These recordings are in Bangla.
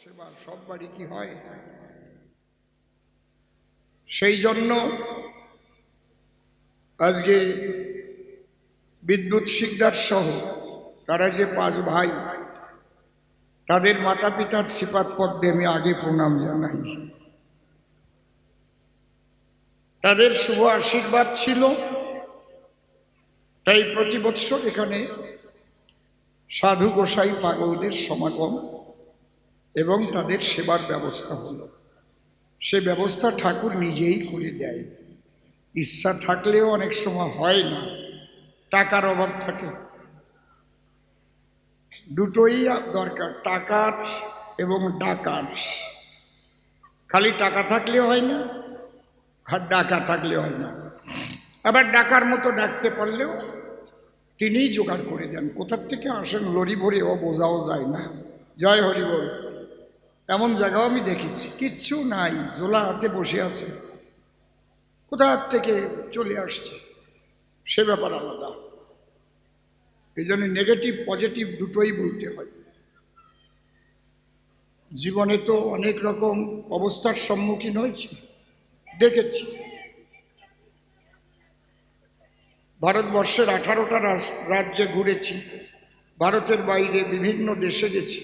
সেবা সব বাড়ি কি হয়? সেই জন্য আজকে বিদ্যুৎ শিকদার সহ তারা যে 5 ভাই, তাদের মাতা পিতার সিপাত পদ্মে আমি আগে প্রণাম জানাই। তাদের শুভ আশীর্বাদ ছিল, তাই প্রতি বৎসর এখানে সাধু গোসাই পাগলদের সমাগম এবং তাদের সেবার ব্যবস্থা হলো। সে ব্যবস্থা ঠাকুর নিজেই করে দেয়। ইচ্ছা থাকলেও অনেক সময় হয় না, টাকার অভাব থাকে। দুটোই দরকার, টাকার এবং ডাকার। খালি টাকা থাকলে হয় না, আর ডাকা থাকলে হয় না। আবার ডাকার মতো ডাকতে পারলেও তিনিই জোগাড় করে দেন। কোথার থেকে আসেন লরি ভরে ও বোঝাও যায় না। জয় হরি বল। এমন জায়গাও আমি দেখেছি, কিচ্ছু নাই, জোলা হাতে বসে আছে, কোথার থেকে চলে আসছে, সে ব্যাপার আলাদা। এই জন্য নেগেটিভ পজিটিভ দুটোই বলতে হয়। জীবনে তো অনেক রকম অবস্থার সম্মুখীন হয়েছি, দেখেছি। ভারতবর্ষের 18টা রাজ্যে ঘুরেছি, ভারতের বাইরে বিভিন্ন দেশে গেছি।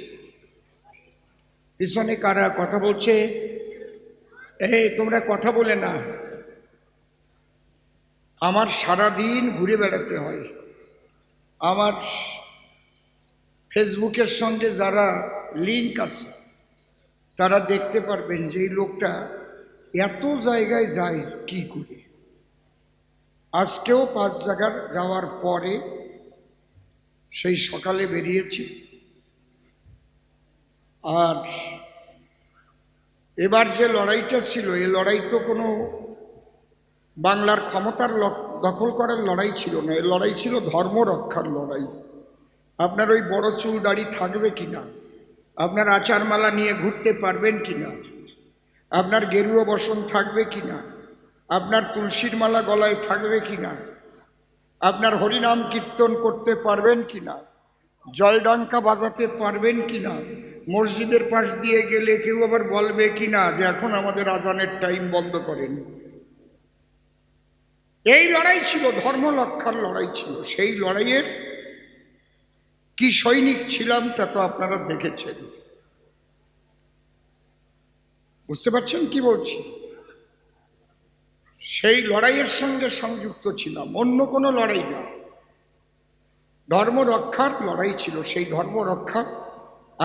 পিছনে কারা কথা বলছে? এই তোমরা কথা বলে না। আমার সারাদিন ঘুরে বেড়াতে হয়। আমার ফেসবুকের সঙ্গে যারা লিঙ্ক আছে তারা দেখতে পারবেন যে এই লোকটা এত জায়গায় যায় কি করে। আজকেও 5 জায়গার যাওয়ার পরে সেই সকালে বেরিয়েছি। আর এবার যে লড়াইটা ছিল, এই লড়াই তো কোনো বাংলার ক্ষমতার দখল করার লড়াই ছিল না, এই লড়াই ছিল ধর্ম রক্ষার লড়াই। আপনার ওই বড় চুল দাড়ি থাকবে কিনা, আপনার আচারমালা নিয়ে ঘুরতে পারবেন কিনা, আপনার গেরুয়া বসন থাকবে কিনা, আপনার তুলসীর মালা গলায় থাকবে কিনা, আপনার হরিনাম কীর্তন করতে পারবেন কিনা, জয়ডঙ্কা বাজাতে পারবেন কিনা, মসজিদের পাশ দিয়ে গেলে কেউ আবার বলবে কিনা যে এখন আমাদের আজানের টাইম বন্ধ করেন। এই লড়াই ছিল, ধর্ম রক্ষার লড়াই ছিল। সেই লড়াইয়ের কি সৈনিক ছিলাম তা তো আপনারা দেখেছেন, বুঝতে পারছেন কি বলছি? সেই লড়াইয়ের সঙ্গে সংযুক্ত ছিলাম, অন্য কোনো লড়াই না, ধর্ম রক্ষার লড়াই ছিল। সেই ধর্ম রক্ষা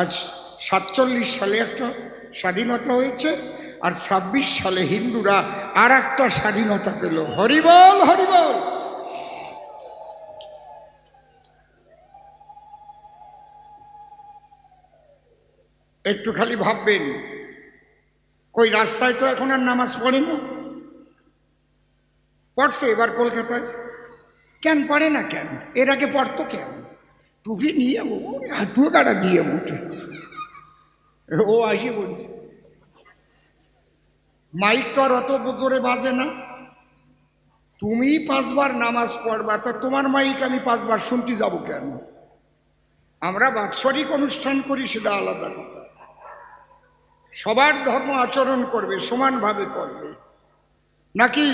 আজ 47 সালে একটা স্বাধীনতা হয়েছে, আর 26 সালে হিন্দুরা আর একটা স্বাধীনতা পেল। হরিবল হরিবল। একটু খালি ভাববেন, কই রাস্তায় তো এখন আর নামাজ পড়ে না, পড়ছে এবার কলকাতায়, কেন পড়ে না কেন? এর আগে পড়তো কেন? টুপি নিয়ে ও হাঁটুও কাটা দিয়ে মোটে ও আসি বলছে। মাইক তো আর অত জোরে বাজে না। তুমি 5 বার নামাজ পড়বা, তা তোমার মাইক আমি 5 বার শুনতে যাব কেন? আমরা বাৎসরিক অনুষ্ঠান করি, সেটা আলাদা কথা। সবার ধর্ম আচরণ করবে, সমানভাবে করবে, নাকি?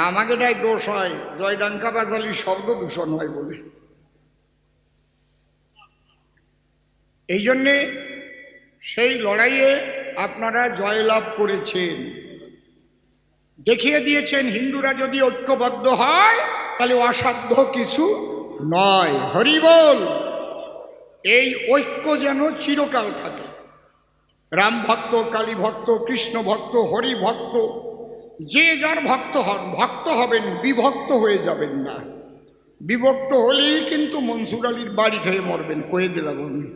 আমাকে এটাই দোষ হয়, জয়ডঙ্কা বাজালি শব্দ দূষণ হয় বলে। এই জন্যে সেই লড়াইয়ে আপনারা জয়লাভ করেছেন, দেখিয়ে দিয়েছেন হিন্দুরা যদি ঐক্যবদ্ধ হয় তাহলে অসাধ্য কিছু নয়। হরিবল। এই ঐক্য যেন চিরকাল থাকে। রাম ভক্ত, কালী ভক্ত, কৃষ্ণ ভক্ত, হরি ভক্ত, যে যার ভক্ত হন, ভক্ত হবেন, বিভক্ত হয়ে যাবেন না। বিভক্ত হলেই কিন্তু মনসুর আলীর বাড়ি খেয়ে মরবেন, কয়ে দিলাম আমি।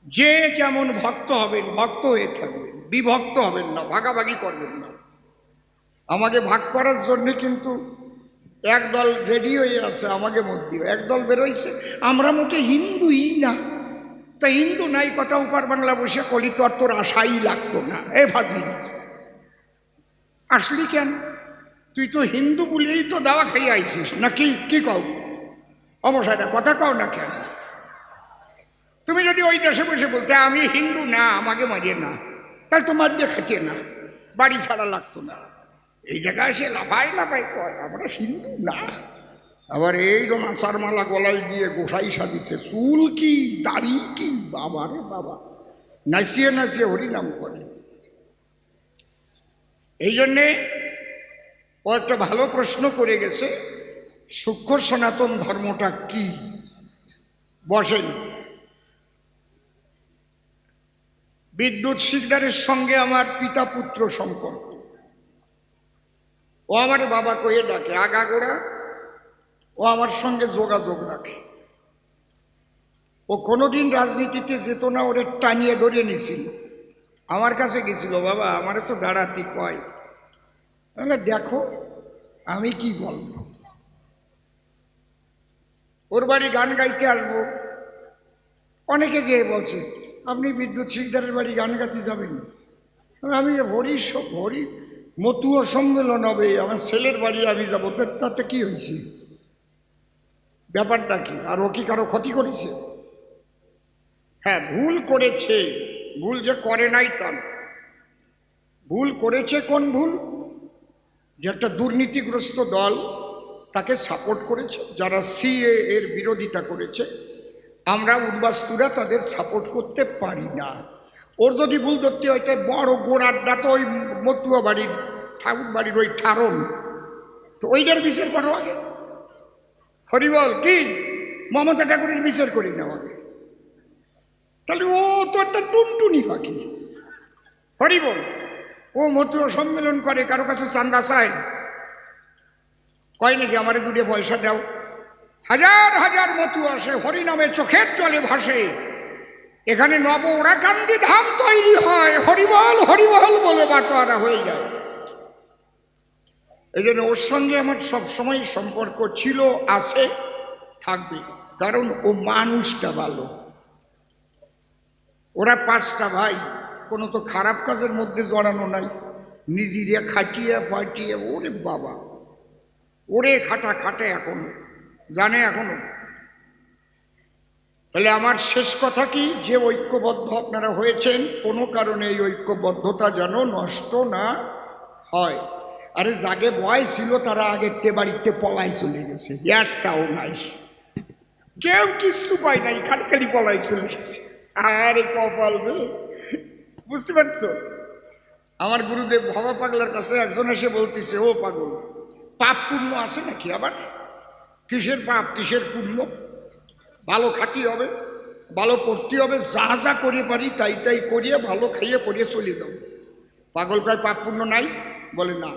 যে যেমন ভক্ত হবেন, ভক্ত হয়ে থাকবেন, বিভক্ত হবেন না, ভাগাভাগি করবেন না। আমাকে ভাগ করার জন্যে কিন্তু একদল রেডি হয়ে আছে, আমাকে মত দিও। একদল বেরোইছে, আমরা মোটে হিন্দুই না। তা হিন্দু নাই কথা উপার বাংলা বসে কলি, তো আর তোর আশাই লাগতো না। এ ভাজি আসলি কেন? তুই তো হিন্দু বলেই তো দাওয়া খাইয়ে আইছিস নাকি? কি কও অবসায়টা কথা কও না কেন? তুমি যদি ওই দেশে বসে বলতে আমি হিন্দু না, আমাকে মারিয়ে না, তাহলে তো মারিয়ে খাইতে না, বাড়ি ছাড়া লাগতো না। এই জায়গায় সে লাফাই লাফাই কয় আমরা হিন্দু না। আবার এইরকম আষাঢ় মালা গলায় দিয়ে গোসাই সাজিছে, চুল কি দাড়ি কি, বাবা রে বাবা, নাচিয়ে নাচিয়ে হরিনাম করে। এই জন্যে ও একটা ভালো প্রশ্ন করে গেছে, সূক্ষ্ম সনাতন ধর্মটা কি। বসেন। বিদ্যুৎ শিকদারের সঙ্গে আমার পিতা পুত্র সম্পর্ক। ও আমার বাবা কয়ে ডাকে, আগাগোড়া ও আমার সঙ্গে যোগাযোগ রাখে। ও কোনোদিন রাজনীতিতে যেত না, ওরে টানিয়ে ধরে নিছিল, আমার কাছে গেছিল, বাবা আমারে তো দাঁড়াতি কয়, তাহলে দেখো আমি কি বলবো। ওর বাড়ি গান গাইতে আসবো, অনেকে যেয়ে বলছে আপনি বিদ্যুৎ শিকদারের বাড়ি গান গাইতে যাবেন। আমি হরি মতুয়া সম্মেলন হবে, আমার ছেলের বাড়ি আমি যাবো, তাতে কি হয়েছে, ব্যাপারটা কি? আর ও কি কারো ক্ষতি করেছে? হ্যাঁ, ভুল করেছে, ভুল যে করে নাই তা না। ভুল করেছে। কোন ভুল? যে একটা দুর্নীতিগ্রস্ত দল তাকে সাপোর্ট করেছে, যারা সিএ এর বিরোধিতা করেছে, আমরা উদ্বাস্তুরা তাদের সাপোর্ট করতে পারি না। ওর যদি ভুল ধরতে হয়, বড় গোড়ারটা তো ওই মতুয়া বাড়ির ঠাকুর বাড়ির ওই ঠারণ, তো ওইটার বিচার করো আগে। হরিবল কি মমতা ঠাকুরের বিচার করি না আগে, তাহলে ও তো একটা টুনটুনি পাখি। হরিবল ও মতুয়া সম্মেলন করে, কারো কাছে চান্দা চায়, কয় নাকি আমারে দুটো পয়সা দাও। হাজার হাজার মতুয়া আসে, হরিনামে চোখের জলে ভাসে, এখানে নবরাকান্দি ধাম তৈরি হয়, হরিবল হরিবল বলে বাতোয়ারা হয়ে যায়। এই জন্য ওর সঙ্গে আমার সবসময় সম্পর্ক ছিল, আছে, থাকবে, কারণ ও মানুষটা ভালো। ওরা 5টা ভাই, কোনো তো খারাপ কাজের মধ্যে জড়ানো নাই, নিজেরা খাটিয়ে পাটিয়ে, ওরে বাবা, ওরে খাটে এখনো, জানে এখনো। তাহলে আমার শেষ কথা কি, যে ঐক্যবদ্ধ আপনারা হয়েছেন, কোনো কারণে এই ঐক্যবদ্ধতা যেন নষ্ট না হয়। আরে জাগে ভয় ছিল, তারা আগের বাড়িতে পলাই চলে গেছে, একটাও নাই, কেউ কিছু পায় নাই, খালি খালি পলাই চলে গেছে। আরে কপাল রে, বুঝতে পারছো? আমার গুরুদেব ভবা পাগলার কাছে একজন এসে বলতেছে, ও পাগল, পাপ পুণ্য আছে নাকি? আবার কিসের পাপ কিসের পুণ্য? ভালো খাতি হবে, ভালো পড়তে হবে, যা যা করে পারি তাই তাই করিয়ে ভালো খাইয়ে পড়িয়ে চলে যাও। পাগল কয় পাপ পুণ্য নাই? বলে না।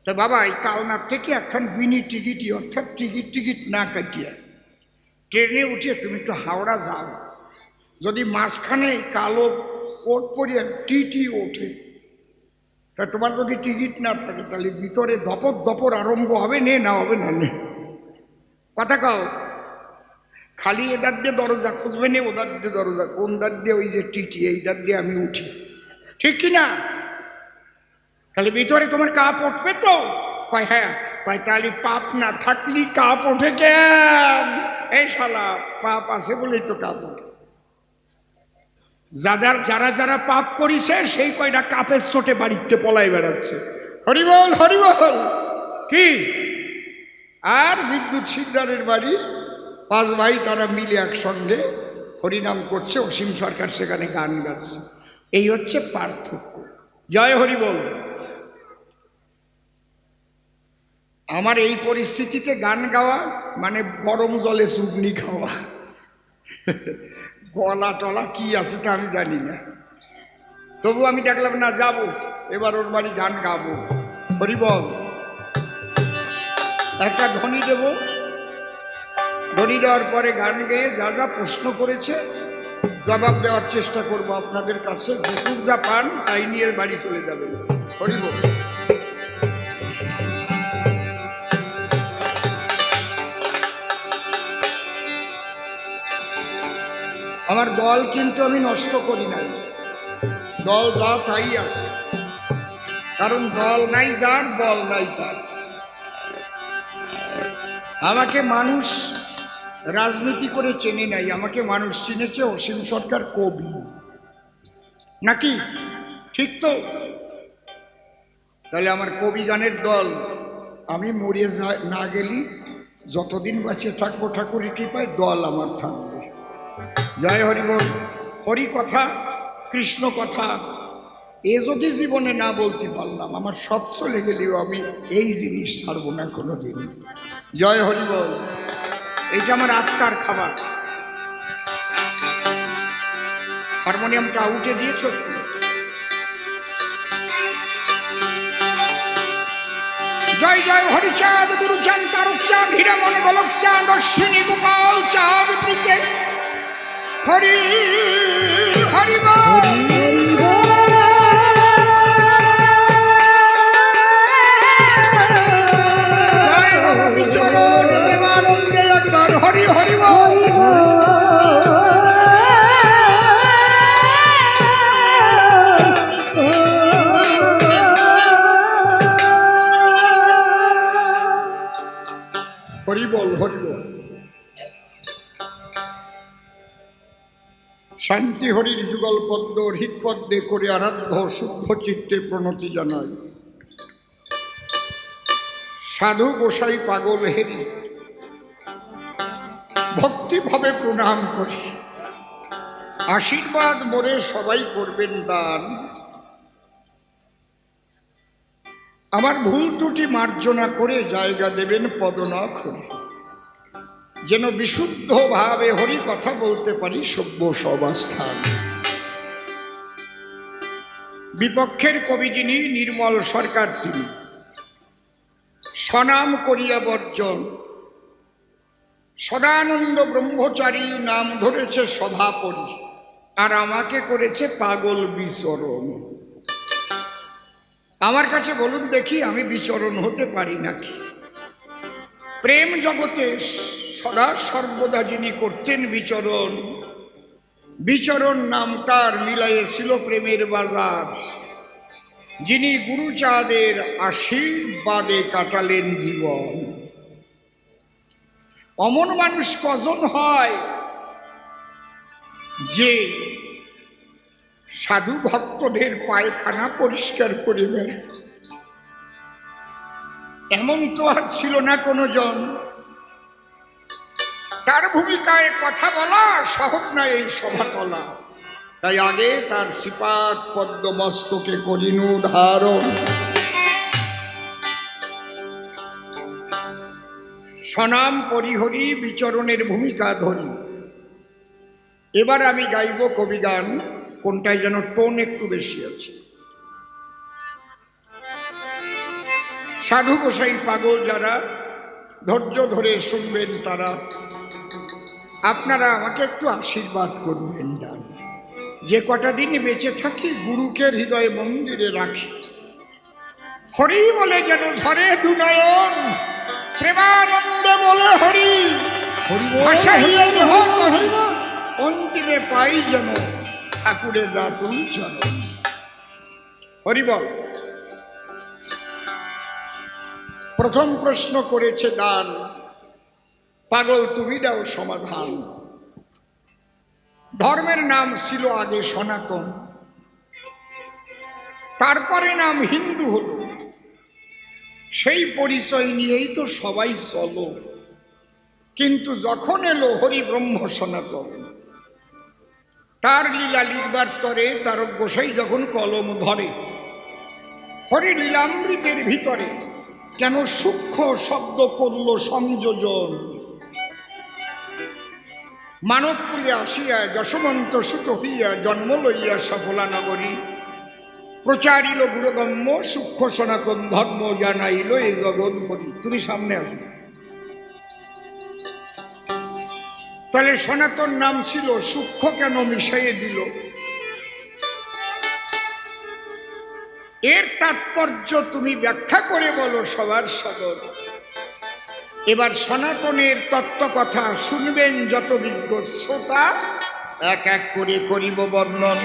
তা বাবা, এই কালনার থেকে একখান বিনি টিকিটই, অর্থাৎ টিকিট না কাটিয়ে ট্রেনে উঠিয়ে তুমি একটু হাওড়া যাও, যদি মাঝখানে কালো কোট পরিয়ে টিটি ওঠে, তা তোমার যদি টিকিট না থাকে, তাহলে ভিতরে দপর দপর আরম্ভ হবে, না হবে না নে, কথা কও। খালি এদার দিয়ে দরজা খুঁজবে নে, ওদার দিয়ে দরজা, কোন দার দিয়ে, ওই যে টিটি, এই দার দিয়ে আমি উঠি, ঠিক কিনা? তাহলে ভিতরে তোমার কাপ উঠবে তো? কয় হ্যাঁ। কয় তাহলে পাপ না থাকলি কাপ ওঠে কেন? এই শালা, পাপ আছে বলেই তো কাপ ওঠে। যারা যারা পাপ করিছে সেই কয়টা কাপের চোটে বাড়িতে পলাই বেড়াচ্ছে। হরিবল হরিবল কি? আর বিদ্যুৎ শিকদারের বাড়ি 5 ভাই, তারা মিলে একসঙ্গে হরিনাম করছে, অসীম সরকার সেখানে গান গাচ্ছে। এই হচ্ছে পার্থক্য। জয় হরিবল। আমার এই পরিস্থিতিতে গান গাওয়া মানে গরম জলে চুগনি খাওয়া। গলা টলা কি আছে তা আমি জানি না, তবু আমি দেখলাম না, যাব এবার ওর বাড়ি গান গাবো। হরিবল। একটা ধ্বনি দেব, ধ্বনি দেওয়ার পরে গান গেয়ে যা যা প্রশ্ন করেছে জবাব দেওয়ার চেষ্টা করব আপনাদের কাছে, যেটুক যা পান তাই নিয়ে বাড়ি চলে যাবেন। হরিবল। আমার দল কিন্তু আমি নষ্ট করি নাই, দল যা তাই আছে, কারণ দল নাই যার, বল নাই তার। আমাকে মানুষ রাজনীতি করে চেনে নাই, আমাকে মানুষ চিনেছে অসীম সরকার কবি, নাকি ঠিক তো? তাহলে আমার কবি গানের দল, আমি মরে না গেলি যতদিন বাঁচিয়ে থাকবো ঠাকুরের কৃপায় দল আমার থাকবে। জয় হরি বল। হরি কথা, কৃষ্ণ কথা এ যদি জীবনে না বলতে পারলাম, আমার সব চলে গেলেও আমি এই জিনিস ছাড়বো না কোনোদিন। জয় হরি বল। এইটা আমার আত্মার খাবার। হারমোনিয়ামটা আউটে দিয়েছ? জয় জয় হরিচাঁদ, গুরুচাঁদ, তারকচাঁদ, হীরামণি, গোলকচাঁদ, অশ্বিনী, গোপাল চাঁদ প্রীতে হরি হরি বল। জয় বাবা বিচরণ দেবানন্দে একবার হরি হরি বল। হরি বল হরি বল। শান্তি হরির যুগল পদ্ম হৃৎপদ্মে করে আরাধ্য শুদ্ধ চিত্তে প্রণতি জানাই। সাধু গোসাই পাগল হেরি ভক্তিভাবে প্রণাম করি। আশীর্বাদ মোরে সবাই করবেন দান। আমার ভুল ত্রুটি মার্জনা করে জায়গা দেবেন পদনখরে, যেন বিশুদ্ধভাবে হরি কথা বলতে পারি সভ্য সবাস্থান। বিপক্ষের কবি যিনি নির্মল সরকার, তিনি স্বনাম করিয়া বর্জন। সদানন্দ ব্রহ্মচারী নাম ধরেছে সভাপরি, আর আমাকে করেছে পাগল বিচরণ। আমার কাছে বলুন দেখি, আমি বিচরণ হতে পারি নাকি? প্রেম জগতে সদা সর্বদা যিনি করতেন বিচরণ, বিচরণ নাম তার মিলাইয়েছিল প্রেমের বাজার। যিনি গুরুচাঁদের আশীর্বাদে কাটালেন জীবন। অমন মানুষ কজন হয় যে সাধু ভক্তদের পায়খানা পরিষ্কার করে বেড়ায়? এমন তো আর ছিল না কোনো জন। তার ভূমিকায় কথা বলা সহজ না এই সভা তলা। তাই আগে তার শ্রীপাদ পদ্ম মস্তকে করিনু ধারণ। স্বনাম পরিহরি বিচরণের ভূমিকা ধরি। এবার আমি গাইব কবি গান, কোনটায় যেন টোন একটু বেশি আছে। সাধু গোসাই পাগল যারা ধৈর্য ধরে শুনবেন তারা, আপনারা আমাকে একটু আশীর্বাদ করবেন দান। যে কটা দিন বেঁচে থাকি গুরুকে হৃদয় মন্দিরে রাখি। হরি বলে যেন ঝরে দুনয়ন, প্রেমানন্দে বলে হরি অন্তিমে পাই যেন ঠাকুরের রাতুল চরণ। হরি বল। প্রথম প্রশ্ন করেছে দান, পাগল তুমি দাও সমাধান। ধর্মের নাম ছিল আগে সনাতন, তারপরে নাম হিন্দু হলো। সেই পরিচয় নিয়েই তো সবাই চলো। কিন্তু যখন এলো হরি ব্রহ্ম সনাতন, তার লীলা লিখবার তরে তারক গোসাই যখন কলম ধরে, হরি লীলামৃতের ভিতরে কেন সূক্ষ্ম শব্দ করল সংযোজন। মানবকুলে আসিয়া যশবন্ত সুত হইয়া জন্ম লইয়া সফলা নগরী, প্রচারিল গুরুগম্য সূক্ষ্ম সনাতন ধর্ম জানাইল এই জগৎ ভরি। তুমি সামনে আসো। তাহলে সনাতন নাম ছিল, সূক্ষ্ম কেন মিশাইয়ে দিল? এর তাৎপর্য তুমি ব্যাখ্যা করে বলো সবার সদর। এবার সনাতনের তত্ত্ব কথা শুনবেন যত বিজ্ঞ শ্রোতা, এক এক করে করিব বর্ণন।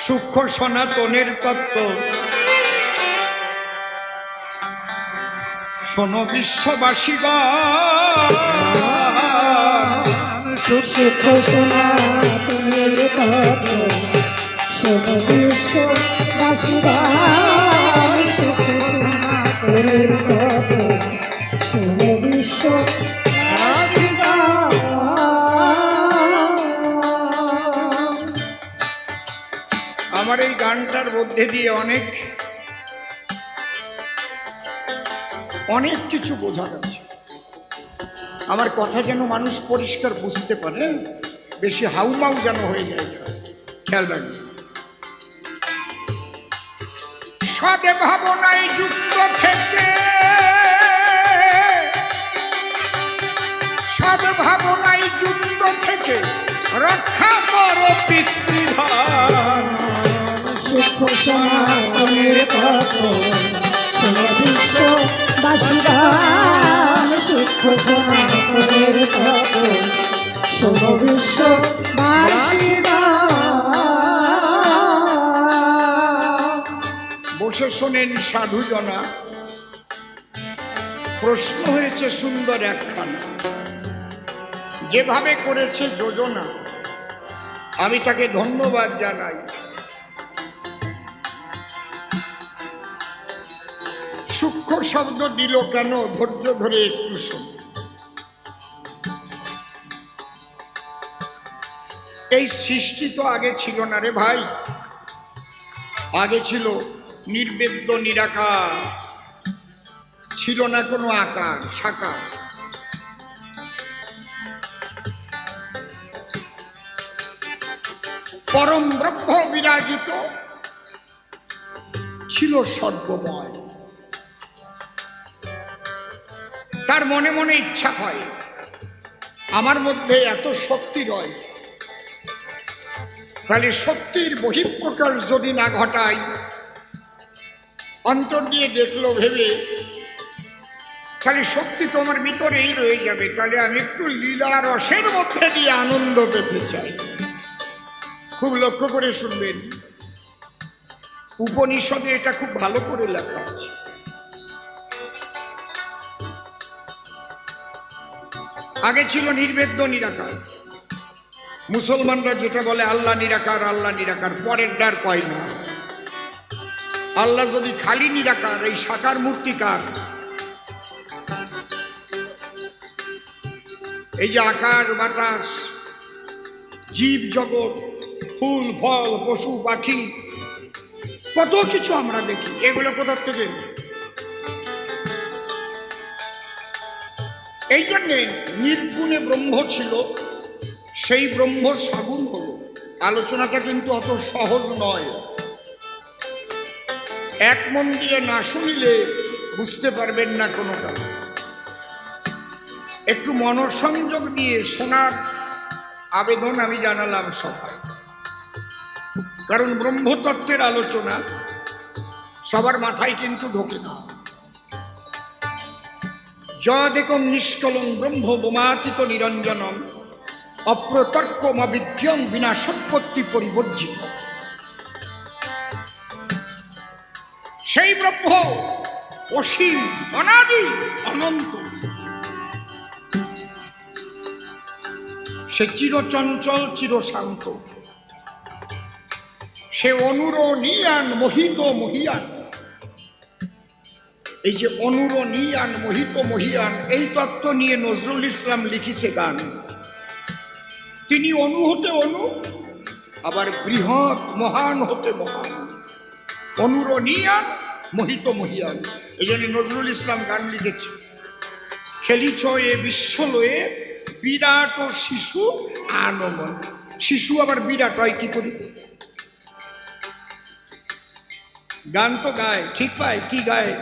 সূক্ষ্ম সনাতনের তত্ত্ব শোনো বিশ্ববাসীগণ, সুখ সনাতনের কথা শোনো বিশ্ববাসীগণ, সুখ সনাতনের কথা শোনো বিশ্ববাসীগণ। আমার এই গানটার মধ্যে দিয়ে অনেক কিছু বোঝা যাচ্ছে। আমার কথা যেন মানুষ পরিষ্কার বুঝতে পারে, বেশি হাউমাউ যেন হয়ে যায়। খেয়াল রাখবে, সদ ভাবনায় যুক্ত থেকে, সদ ভাবনায় যুক্ত থেকে রক্ষা করো পিতৃধন। সুখ সনাতনের কথা শোনো বিশ্ববাসীগণ, সুখ সনাতনের কথা শোনো বিশ্ববাসীগণ। বসে শোনেন সাধুজনা, প্রশ্ন হয়েছে সুন্দর একখানা, যেভাবে করেছে যোজনা আমি তাকে ধন্যবাদ জানাই। সূক্ষ্ম শব্দ দিল কেন, ধৈর্য ধরে একটু শোন। এই সৃষ্টি তো আগে ছিল না রে ভাই, আগে ছিল নির্বেদ্য নিরাকার, ছিল না কোনো আকার সাকার। পরম ব্রহ্ম বিরাজিত ছিল সর্বময়। তার মনে মনে ইচ্ছা হয় আমার মধ্যে এত শক্তি রয়, তাহলে শক্তির বহিঃপ্রকাশ যদি না ঘটাই, অন্তর দিয়ে দেখলো ভেবে, তাহলে শক্তি তোমার ভিতরেই রয়ে যাবে। তাহলে আমি একটু লীলা রসের মধ্যে দিয়ে আনন্দ পেতে চাই। খুব লক্ষ্য করে শুনবেন, উপনিষদে এটা খুব ভালো করে লেখা আছে। আগে ছিল নির্বেদ্য নিরাকার। মুসলমানরা যেটা বলে আল্লাহ নিরাকার, আল্লাহ নিরাকার, পরের দ্বার কয় না। আল্লাহ যদি খালি নিরাকার, এই সাকার মূর্তিকার, এই যে আকার বাতাস, জীব জগৎ, ফুল ফল, পশু পাখি, কত কিছু আমরা দেখি, এগুলো কোথার থেকে? এই জন্যে নির্গুণে ব্রহ্ম ছিল, সেই ব্রহ্ম সাগুণ হলো। আলোচনাটা কিন্তু অত সহজ নয়, এক মন দিয়ে না শুনিলে বুঝতে পারবেন না কোনোটা। একটু মনসংযোগ দিয়ে শোনার আবেদন আমি জানালাম সবাই, কারণ ব্রহ্মতত্ত্বের আলোচনা সবার মাথায় কিন্তু ঢোকে না। যদেকম নিষ্কলং ব্রহ্ম বোমাতীত নিরঞ্জনম অপ্রতর্কম অবিজ্ঞং বিনা সৎপত্তি পরিবর্জিত। সেই ব্রহ্ম অসীম, অনাদি, অনন্ত। সে চিরচঞ্চল, চিরশান্ত। সে অনুরণীয়ান, মোহিত মহিয়ান। এই যে অনুরণীয়ান, মোহিত মহিয়ান, এই তত্ত্ব নিয়ে নজরুল ইসলাম লিখিছে গান। তিনি অনু হতে অনু, আবার বৃহৎ মহান হতে মহান। অনুরণীয়ান, মোহিত মহিয়ান, এই জন্য নজরুল ইসলাম গান লিখেছে, খেলিছ এ বিশ্বলয়ে বিরাট ও শিশু আনমন। শিশু আবার বিরাট হয় কি করি? গান তো গায়, ঠিক পায়, কি গায়?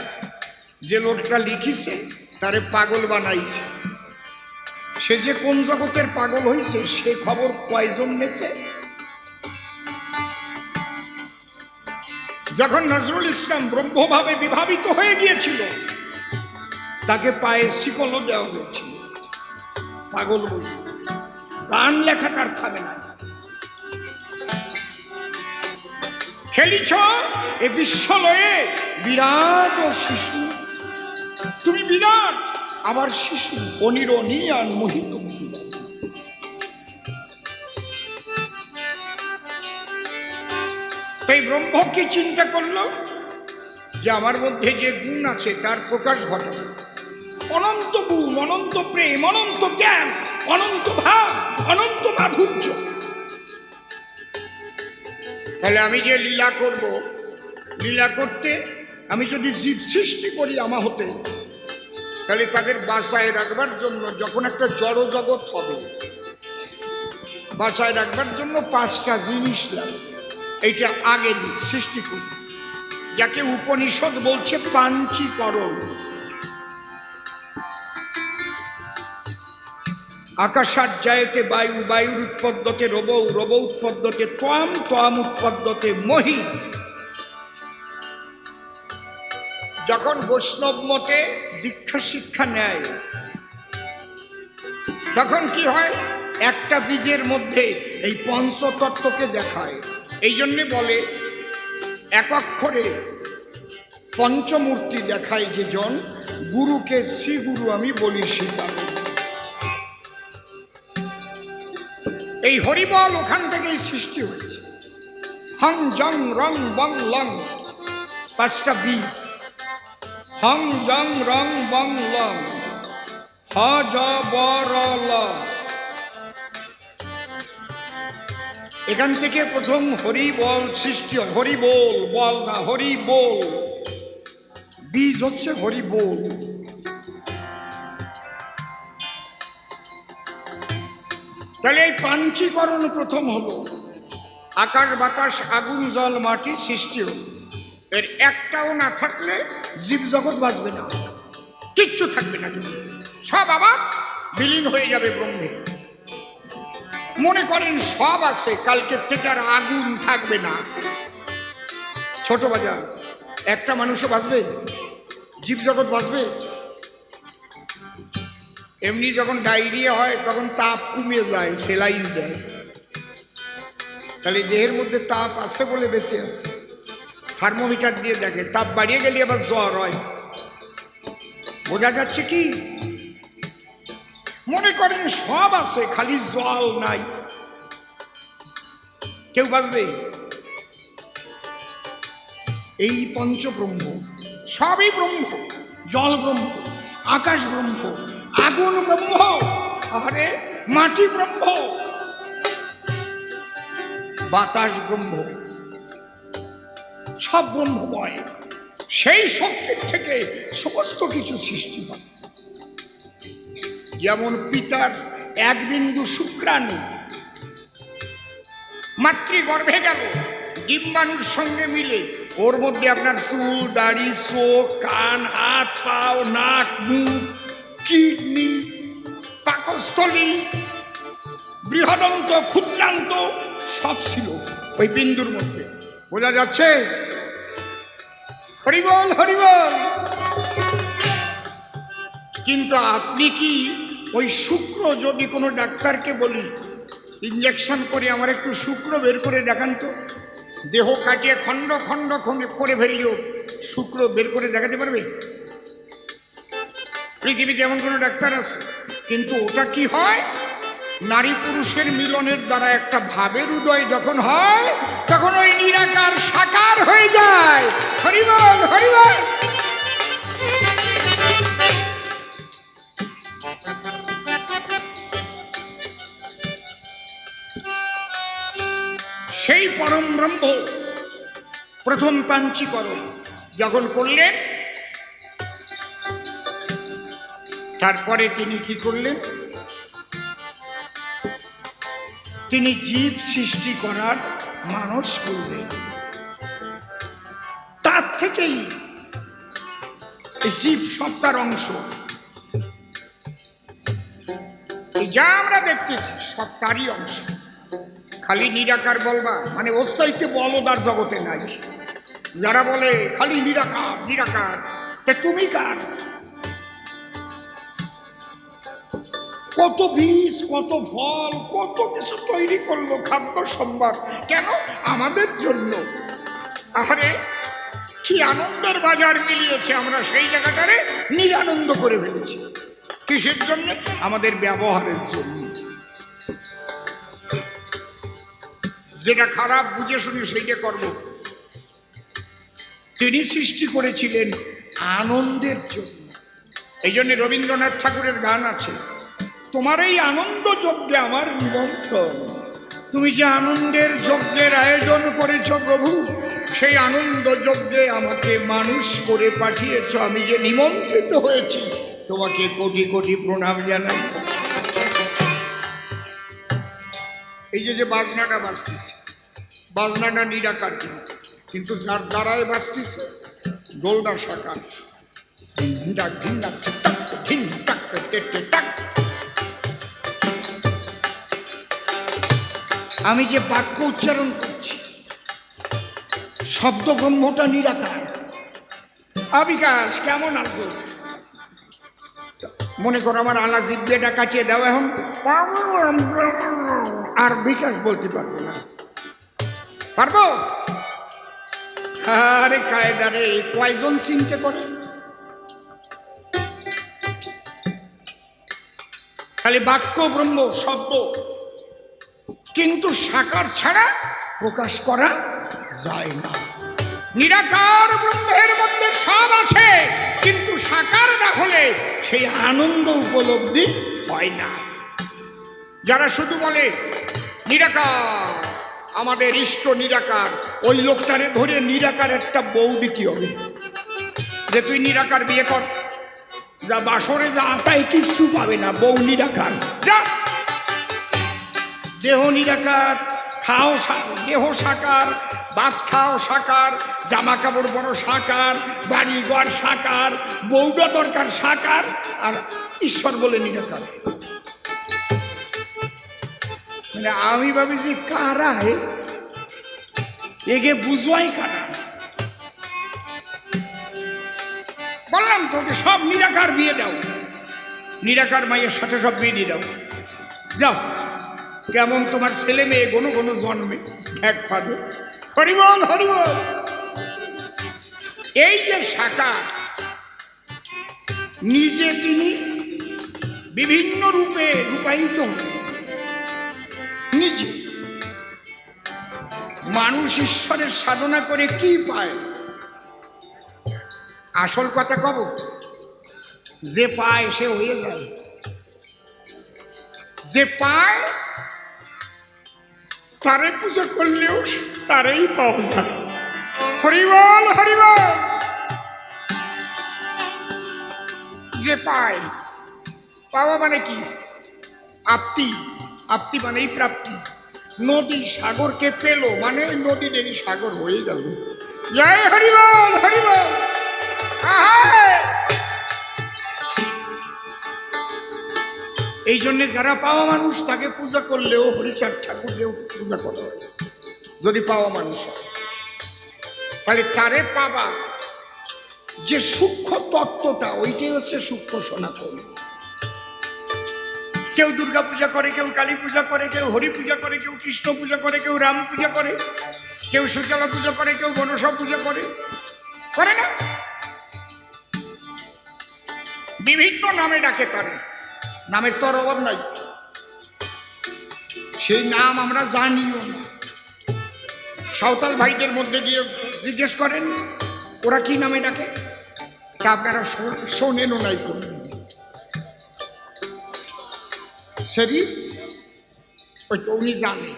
যে লোকটা লিখিছে তারে পাগল বানাইছে, সে যে কোন জগতের পাগল হয়েছে সে খবর কয়জন নেছে? যখন নজরুল ইসলাম ব্রহ্মভাবে বিভাবিত হয়ে গিয়েছিল, তাকে পায়ে শিকলও দেওয়া হয়েছিল, পাগল বলে। গান লেখা তার থামে না। খেলিছ এ বিশ্বলয়ে বিরাট ও শিশু। তুমি বিরাট, আবার শিশু, অনিরণীয়ান মোহিত মহিলা। তাই ব্রহ্ম কি চিন্তা করলো যে আমার মধ্যে যে গুণ আছে তার প্রকাশ ঘটাবে। অনন্ত গুণ, অনন্ত প্রেম, অনন্ত জ্ঞান, অনন্ত ভাব, অনন্ত মাধুর্য। তাহলে আমি যে লীলা করব, লীলা করতে আমি যদি জীব সৃষ্টি করি আমার হতে, তাহলে তাদের বাঁচায় রাখবার জন্য যখন একটা জড় জগৎ হবে, বাঁচায় রাখবার জন্য 5টা জিনিস লাগবে। এইটা আগে সৃষ্টি করি, যাকে উপনিষদ বলছে পাঞ্চীকরণ। আকাশাজ্জায়তে বায়ু, বায়ুর উৎপদ্যতে রবৌ, রব উৎপদ্যতে ত্বম, ত্বম উৎপদ্যতে মহি। যখন বৈষ্ণব মতে দীক্ষা শিক্ষা নেয়, তখন কি হয়, একটা বীজের মধ্যে এই পঞ্চতত্ত্বকে দেখায়। এই জন্যে বলে এক অক্ষরে পঞ্চমূর্তি দেখায় যে জন, গুরুকে শ্রী গুরু আমি বলি স্বীকার। এই হরিবল ওখান থেকেই সৃষ্টি হয়েছে। হং জং রং বং লং, 5টা বীজ। হং জং রং বং লং, হ জ ব র ল। এখান থেকে প্রথম হরি বল সৃষ্টি হয়। হরি বল, বল না, হরি বল। বীজ হচ্ছে হরি বল। তাহলে এই পাঞ্চীকরণ প্রথম হলো। আকাশ বাতাস আগুন জল মাটি সৃষ্টি হলো। এর একটাও না থাকলে জীবজগৎ বাঁচবে না, কিচ্ছু থাকবে না, সব আবার বিলীন হয়ে যাবে ব্রহ্মে। মনে করেন সব আছে, কালকের থেকে আর আগুন থাকবে না। ছোট বাজার, একটা মানুষও বাঁচবে, জীবজগৎ বাঁচবে? এমনি যখন ডায়রিয়া হয় তখন তাপ কমে যায়, সেলাইন দেয়। তাহলে দেহের মধ্যে তাপ আছে বলে বেঁচে আছে। থার্মোমিটার দিয়ে দেখে, তাপ বাড়িয়ে গেলে আবার জ্বর হয়। বোঝা যাচ্ছে কি? মনে করেন সব আছে, খালি জল নাই, কেউ বাঁচবে? এই পঞ্চব্রহ্ম, সবই ব্রহ্ম। জল ব্রহ্ম, আকাশ ব্রহ্ম, আগুন ব্রহ্ম, আরে মাটি ব্রহ্ম, বাতাস ব্রহ্ম, সব ব্রহ্মময়। সেই শক্তির থেকে সমস্ত কিছু সৃষ্টি হয়। যেমন পিতার এক বিন্দু শুক্রাণু মাতৃগর্ভে গেল, ডিম্বাণুর সঙ্গে মিলে ওর মধ্যে আপনার চুল, দাড়ি, চোখ, কান, হাত, পাও, নাক, মুখ, কিডনি, পাকস্থলী, বৃহদন্ত, ক্ষুদ্রান্ত সব ছিল ওই বিন্দুর মধ্যে। বোঝা যাচ্ছে? হরিবল হরিবল। কিন্তু আপনি কি ওই শুক্র, যদি কোনো ডাক্তারকে বলি ইঞ্জেকশন করে আমার একটু শুক্র বের করে দেখান তো, দেহ কাটিয়ে খণ্ড খণ্ড খণ্ড করে ফেললেও শুক্র বের করে দেখাতে পারবে? পৃথিবীতে এমন কোনো ডাক্তার আছে? কিন্তু ওটা কি হয়, নারী পুরুষের মিলনের দ্বারা একটা ভাবের উদয় যখন হয়, তখন ওই নিরাকার সাকার হয়ে যায়। হরিবল হরিবল। সেই পরম ব্রহ্ম প্রথম পাঞ্চীকরণ যখন করলেন, তারপরে তিনি কি করলেন, তিনি জীব সৃষ্টি করার মানস করলেন। তার থেকেই এই জীব সত্তার অংশ। যা আমরা দেখতেছি সত্তারই অংশ। খালি নিরাকার বলবা মানে ওর চাইতে বলদার জগতে নাই। যারা বলে খালি নিরাকার নিরাকার, তুমি কার? কত বীজ, কত ফল, কত কিছু তৈরি করলো, খাদ্য সম্ভার, কেন? আমাদের জন্য। আরে কি আনন্দের বাজার মিলিয়েছে, আমরা সেই জায়গাটারে নিরানন্দ করে ফেলেছি। কিসের জন্য? আমাদের ব্যবহারের জন্য। যেটা খারাপ বুঝে শুনে সেইটা করব। তিনি সৃষ্টি করেছিলেন আনন্দের জন্য। এই জন্য রবীন্দ্রনাথ ঠাকুরের গান আছে, তোমার এই আনন্দ যজ্ঞে আমার নিমন্ত্রণ। তুমি যে আনন্দের যজ্ঞের আয়োজন করেছ প্রভু, সেই আনন্দ যজ্ঞে আমাকে মানুষ করে পাঠিয়েছ, আমি যে নিমন্ত্রিত হয়েছি, তোমাকে কোটি কোটি প্রণাম জানাই। এই যে বাজনাটা বাজতেছে, বাজনাটা নিরাকার, কিন্তু যার দ্বারায় বাজতেছে ডোলটা সাকার। আমি যে বাক্য উচ্চারণ করছি, শব্দ ব্রহ্মটা নিরাকার। আবিকাশ কেমন আছো? মনে করো আমার আলা জিব্বেটা কাটিয়ে দাও এখন, আর বিকাশ বলতে পারবো না। পারবো? আরে কায়দারে কয়জন চিনতে করে? খালি বাক্য ব্রহ্ম শব্দ, কিন্তু সাকার ছাড়া প্রকাশ করা যায় না। নিরাকার ব্রহ্মের মধ্যে সব আছে, কিন্তু সাকার না হলে সেই আনন্দ উপলব্ধি হয় না। যারা শুধু বলে নিরাকার, আমাদের ইষ্ট নিরাকার, ওই লোকটারে ধরে নিরাকার একটা বউ দিতে হবে, যে তুই নিরাকার বিয়ে কর, যা বাসরে যা তাই কিচ্ছু পাবে না, বউ নিরাকার। যা দেহ নিরাকার, খাও দেহ সাকার, ভাত খাও সাকার, জামা কাপড় বড় সাকার, বাড়ি ঘর সাকার, বউটা দরকার সাকার, আর ঈশ্বর বলে নিরাকার। মানে আমি ভাবি যে কারা এগে বুঝোয়াই কারা। বললাম তোকে সব নিরাকার বিয়ে দাও, নিরাকার মায়ের সাথে সব বিয়ে দিয়ে দাও, যাও। কেমন তোমার ছেলে মেয়ে কোনো কোনো জন্মে এক পাবে। হরিবল হরিবল। এই যে সাকার, নিজে তিনি বিভিন্ন রূপে রূপায়িত নিজে। মানুষ ঈশ্বরের সাধনা করে কি পায়? আসল কথা কব, যে পায় সে হয়ে যায়, যে পায় তারে পূজা করলেও তারই পাওয়া যায়। হরিবল হরিবল। যে পায়, পাওয়া মানে কি? আপ্তি, আপ্তি মানেই প্রাপ্তি। নদী সাগরকে পেল মানে ওই নদীর এই সাগর হয়ে গেল। জয় হরিবল হরিবল। এই জন্যে যারা পাওয়া মানুষ তাকে পূজা করলেও হরিচাঁদ ঠাকুরকেও পূজা করা হয়, যদি পাওয়া মানুষ হয়। তাহলে তারে পাবা যে সূক্ষ্ম তত্ত্বটা, ওইটাই হচ্ছে সূক্ষ্ম সনাতন। কেউ দুর্গা পূজা করে, কেউ কালী পূজা করে, কেউ হরি পূজা করে, কেউ কৃষ্ণ পূজা করে, কেউ রাম পূজা করে, কেউ সুচলা পূজা করে, কেউ মনসা পূজা করে, করে না? বিভিন্ন নামে ডাকে তারে, নামের তো আর অভাব নাই। সেই নাম আমরা জানিও না। সাঁওতাল ভাইদের মধ্যে গিয়ে জিজ্ঞেস করেন ওরা কি নামে ডাকে, তা আপনারা শোনেনও নাই কোনো। সেরি ওই তো উনি জানে,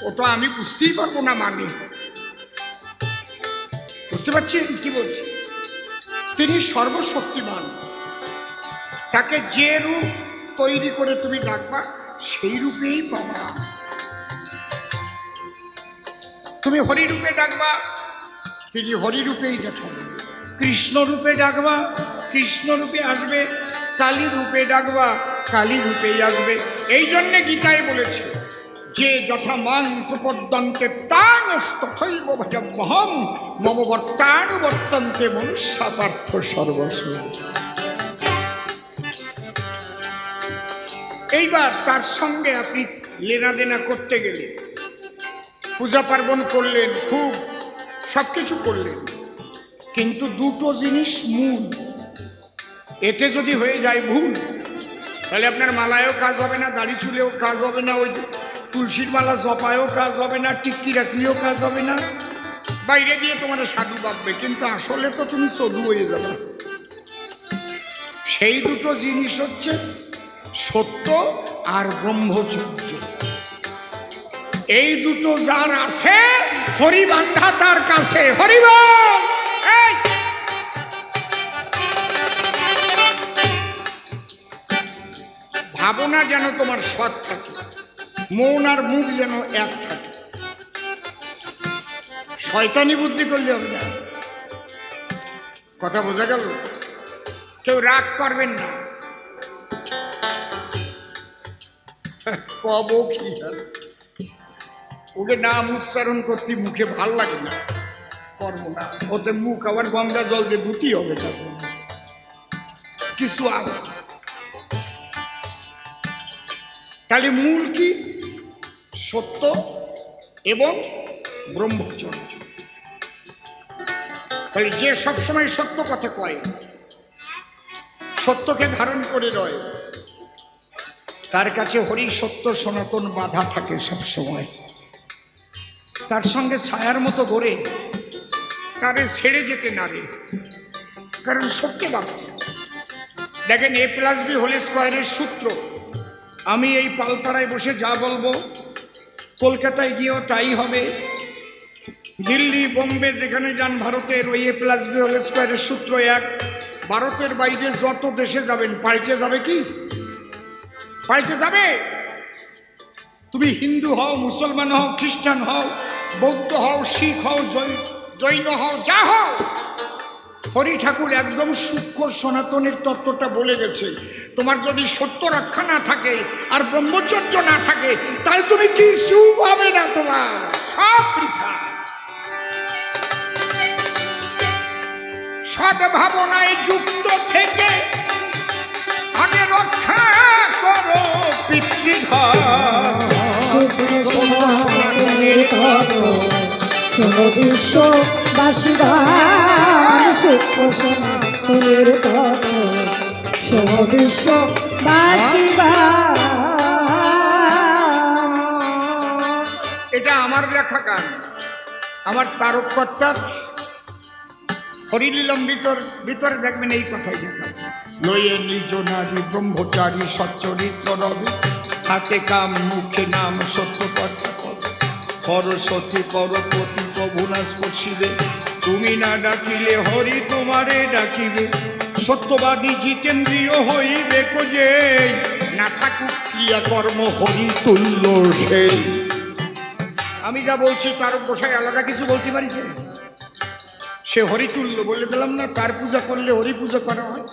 ও তো আমি বুঝতেই পারবো না। মানে বুঝতে পারছেন কি বলছি? তিনি সর্বশক্তিমান, তাকে যে রূপ তৈরি করে তুমি ডাকবা সেই রূপেই পাবা। তুমি হরি রূপে ডাকবা, তিনি হরি রূপেই দেখাবে। কৃষ্ণ রূপে ডাকবা, কৃষ্ণ রূপে আসবে। কালী রূপে ডাকবা, কালী রূপেই আসবে। এই জন্যে গীতায় বলেছে যে যথা মাং প্রপদ্যন্তে তাং তথৈব ভজম্যহং মম বর্তানুবর্তন্তে মনুষ্যা পার্থ সর্বস্ব। এইবার তার সঙ্গে আপনি লেনাদেনা করতে গেলে, পূজা পার্বণ করলেন, খুব সব কিছু করলেন, কিন্তু দুটো জিনিস মূল। এতে যদি হয়ে যায় ভুল, তাহলে আপনার মালায়ও কাজ হবে না, দাড়ি চুলেও কাজ হবে না, ওই তুলসীর মালা জপায়ও কাজ হবে না, টিক্কি রাখলেও কাজ হবে না। বাইরে গিয়ে তোমার সাধু ভাববে, কিন্তু আসলে তো তুমি সধু হয়ে যাবে। সেই দুটো জিনিস হচ্ছে সত্য আর ব্রহ্মচর্য। এই দুটো যার আছে, হরিবান্ধা তার কাছে। হরিবল। এই ভাবনা যেন তোমার সৎ থাকে, মন আর মুখ যেন এক থাকে। শয়তানি বুদ্ধি করলে হবে না। কথা বোঝা গেল? কেউ রাগ করবেন না। কব কি ওকে নাম উচ্চারণ করতে মুখে ভাল লাগে না, কর্ম না। ওতে মুখ আবার গঙ্গা জল দিয়ে ধুতি হবে। কিছু আছে। তাহলে মূল কি? সত্য এবং ব্রহ্মচর্য। তাহলে যে সবসময় সত্য কথা কয়, সত্যকে ধারণ করে রয়, তার কাছে হরি সত্য সনাতন বাধা থাকে সব সময়। তার সঙ্গে ছায়ার মতো গড়ে তারে ছেড়ে যেতে না রে, কারণ সত্য বাধা। দেখেন, A+B² সূত্র। আমি এই পালপাড়ায় বসে যা বলবো, কলকাতায় গিয়েও তাই হবে। দিল্লি, বোম্বে যেখানে যান ভারতের, ওই A+B² সূত্র এক। ভারতের বাইরে যত দেশে যাবেন পাল্টে যাবে কি? পাল্টে যাবে। তুমি হিন্দু হও, মুসলমান হও, খ্রিস্টান হও, বৌদ্ধ হও, শিখ হও, জৈন হও, যা হও, হরি ঠাকুর একদম সূক্ষ্ম সনাতনের তত্ত্বটা বলে গেছে। তোমার যদি সত্য রক্ষা না থাকে আর ব্রহ্মচর্য না থাকে, তাহলে তুমি কিছু হবে না, তোমার সব বৃথা। সদ্ভাবনায় যুক্ত থেকে আগে রক্ষা করো পিতৃঘর। বিশ্ববাসী সূক্ষ্ম সনাতনের তত্ত্ব, বিশ্ববাসী। এটা আমার লেখা গান, আমার তারককর্তার হরিলীলম ভিতরে দেখবেন এই কথাই লেখা আছে। লয়ে নিজ নারী ব্রহ্মচারী সচ্চরিত্র রবি, হাতে কাম মুখে নাম সত্য কথা কর। সরস্বতী করপতি প্রভু না স্পর্শিবে, তুমি না ডাকিলে হরি তোমারে ডাকিবে। সত্যবাদী জিতেন্দ্রীয় হইবে যে, না থাকুক ক্রিয়া কর্ম হরি তুল্য সেই। আমি যা বলছি তার গোসাই আলাদা কিছু বলতে পারিছে? সে হরিতুল্য বলে দিলাম না? তার পূজা করলে হরি পূজা করা হয়।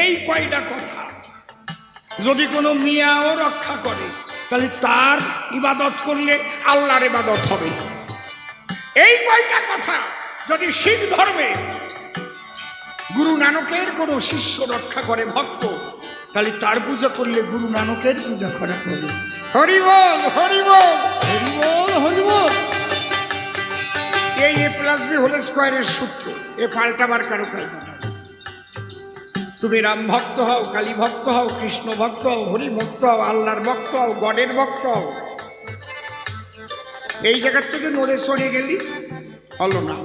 এই কয়টা কথা যদি কোনো মিয়াও রক্ষা করে, তাহলে তার ইবাদত করলে আল্লাহর ইবাদত হবে। এই কয়টা কথা যদি শিখ ধর্মে গুরু নানকের কোনো শিষ্য রক্ষা করে, ভক্ত, তাহলে তার পূজা করলে গুরু নানকের পূজা করা হবে। হরি বল, হরি বল, হরি বল, হরি বল। এই A+B² সূত্র, এ পাল্টাবার কারো কায়দা না। তুমি রাম ভক্ত হও, কালী ভক্ত হও, কৃষ্ণ ভক্ত হও, হরি ভক্ত হও, আল্লাহর ভক্ত হও, গডের ভক্ত হও, এই জায়গার থেকে নড়ে সরে গেলি হলো না।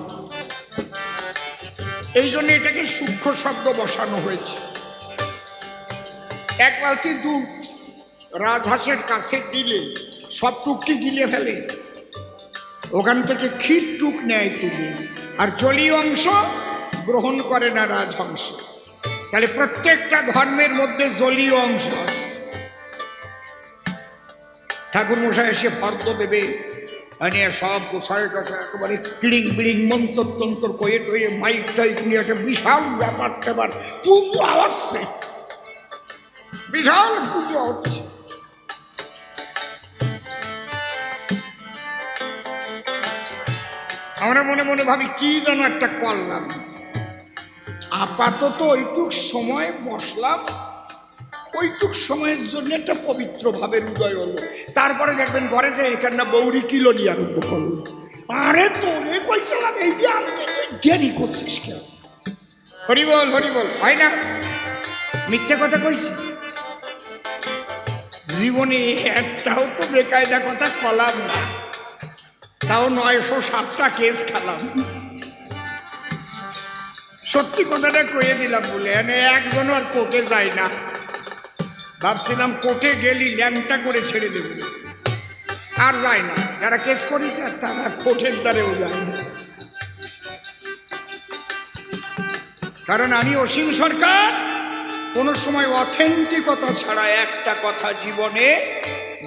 এই জন্য এটাকে সূক্ষ্ম শব্দ বসানো হয়েছে। এক বালতি দুধ রাজহাঁসের কাছে দিলে সব টুকটি গিলে ফেলে, ওখান থেকে ক্ষীর টুক নেয় তুলে, আর জলীয় অংশ গ্রহণ করে না রাজহংস। তাহলে প্রত্যেকটা ধর্মের মধ্যে জলীয় অংশ আছে। ঠাকুর মশাই এসে ফর্দ দেবে, আনিয়ে সব গোসাইয়ের কাছে একেবারে কিড়িং বিড়িং মন্তর তন্তর কয়ে টয়ে মাইক টাইক নিয়ে একটা বিশাল ব্যাপার ট্যাপার পুজো আসছে, বিশাল পুজো হচ্ছে। আমরা মনে মনে ভাবি কি যেন একটা করলাম। আপাতত ওইটুক সময় বসলাম, ওইটুক সময়ের জন্য একটা পবিত্র ভাবের উদয় হলো। তারপরে দেখবেন ঘরে যে এখানে বৌরি কিলো নিয়ে আরম্ভ করলো। আরে তোরে কইছিলাম এই দিয়ে আনতে, তুই দেরি করছিস কেন? হরিবল হরিবল হয় না? মিথ্যে কথা কইছি? জীবনে একটাও তো বেকায়দা কথা কলাম না, তাও 907টা কেস খালাম। সত্যি কথাটা কয়ে দিলাম বলে একজন আর কোর্টে যায় না। ভাবছিলাম কোর্টে গেলি ল্যাংটা করে ছেড়ে দেব, আর যায় না। যারা কেস করেছে আর তারা কোর্টের দ্বারেও যায় না। কারণ আমি অসীম সরকার কোনো সময় অথেন্টিকতা ছাড়া একটা কথা জীবনে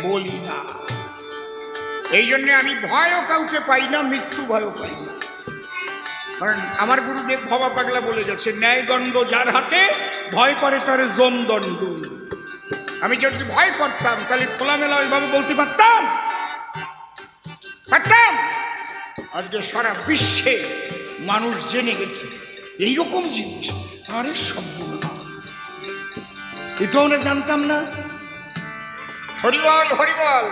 বলি না। এই জন্যে আমি ভয়ও কাউকে পাই না, মৃত্যু ভয়ও পাই না। কারণ আমার গুরুদেব ভবা পাগলা বলে গেছে, ন্যায়দণ্ড যার হাতে, ভয় করে তার জমদণ্ড। আমি যদি ভয় করতাম তাহলে খোলামেলা ওইভাবে বলতে পারতাম? আজকে সারা বিশ্বে মানুষ জেনে গেছে এইরকম জিনিস। আরে সম্পূর্ণ এটাও আমরা জানতাম না। হরিবল হরিবল।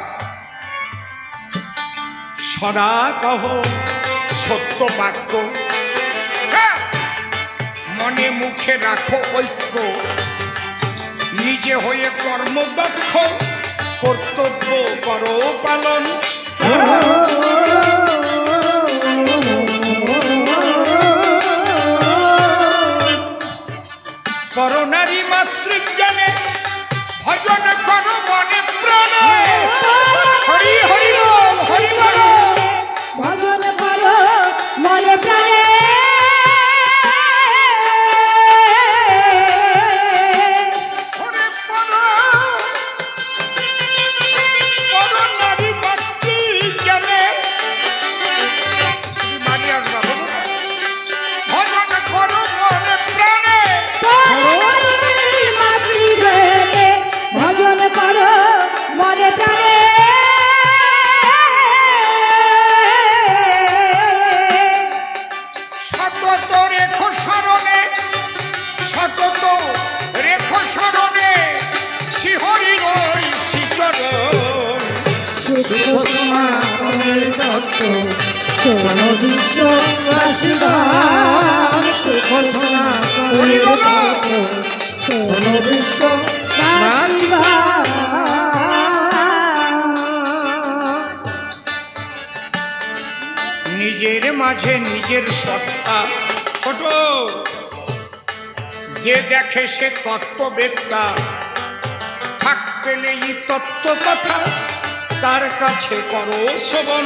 সদা কহ সত্য বাক্য, মনে মুখে রাখো ঐক্য, নিজে হয়ে কর্মদক্ষ, কর্তব্য করো পালন। করোনারি মাতৃজ্ঞানে ভজন করো মনে প্রাণে। হরি হরি বল হরি বল। ভজন করো মনে প্রাণে, করোনারি মাতৃজ্ঞানে ভজন করো মনে প্রাণে। ভজন করো মনে প্রাণে, সতত রেখো স্মরণে, সতত রেখো স্মরণে, শ্রীহরি হরি শ্রীচরণ। সুখ সনাতনের তত্ত্ব শোনো বিশ্ববাসীগণ, সুখ সনাতনের তত্ত্ব শোনো বিশ্ববাসীগণ। নিজের মাঝে নিজের সত্তা ছোট, যে দেখে সে তত্ত্ববেত্তা। ফাঁক পেলেই তত্ত্ব কথা, তার কাছে করো শ্রবণ।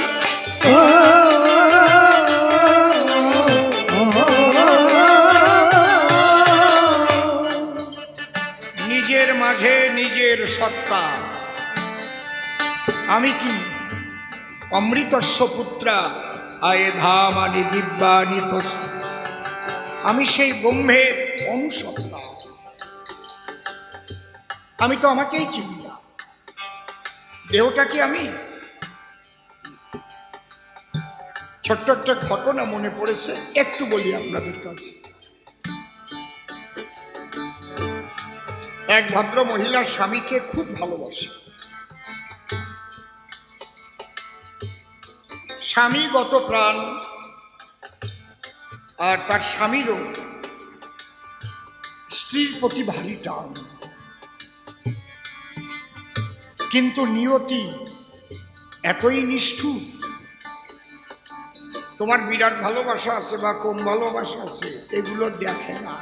নিজের মাঝে নিজের সত্তা। আমি কি? অমৃতস্য পুত্রা আয়ে ধামানি দিব্যানি তোষ। আমি সেই ব্রহ্মের অনুসত্তা। আমি তো আমাকেই চিনি না। দেহটা কি আমি? ছোট্ট একটা ঘটনা মনে পড়েছে, একটু বলি আপনাদের কাছে। এক ভদ্র মহিলা স্বামীকে খুব ভালোবাসে। স্বামী গত প্রাণ, আর তার স্বামীরও স্ত্রীর প্রতি ভারী টান। কিন্তু নিয়তি এতই নিষ্ঠুর, তোমার বিরাট ভালোবাসা আছে বা কম ভালোবাসা আছে এগুলো দেখে না।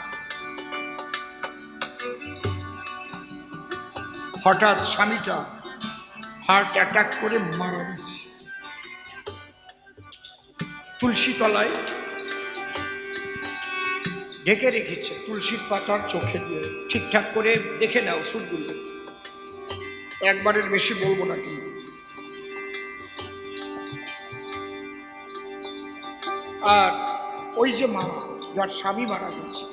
হঠাৎ স্বামীটা হার্ট অ্যাটাক করে মারা গেছে। তুলসী তলায় ঢেকে রেখেছে, তুলসীর পাতার চোখে দিয়ে। ঠিকঠাক করে দেখে নাও ওষুধগুলো, একবারের বেশি বলবো না কিন্তু। আর ওই যে মা, যার স্বামী মারা গেছে,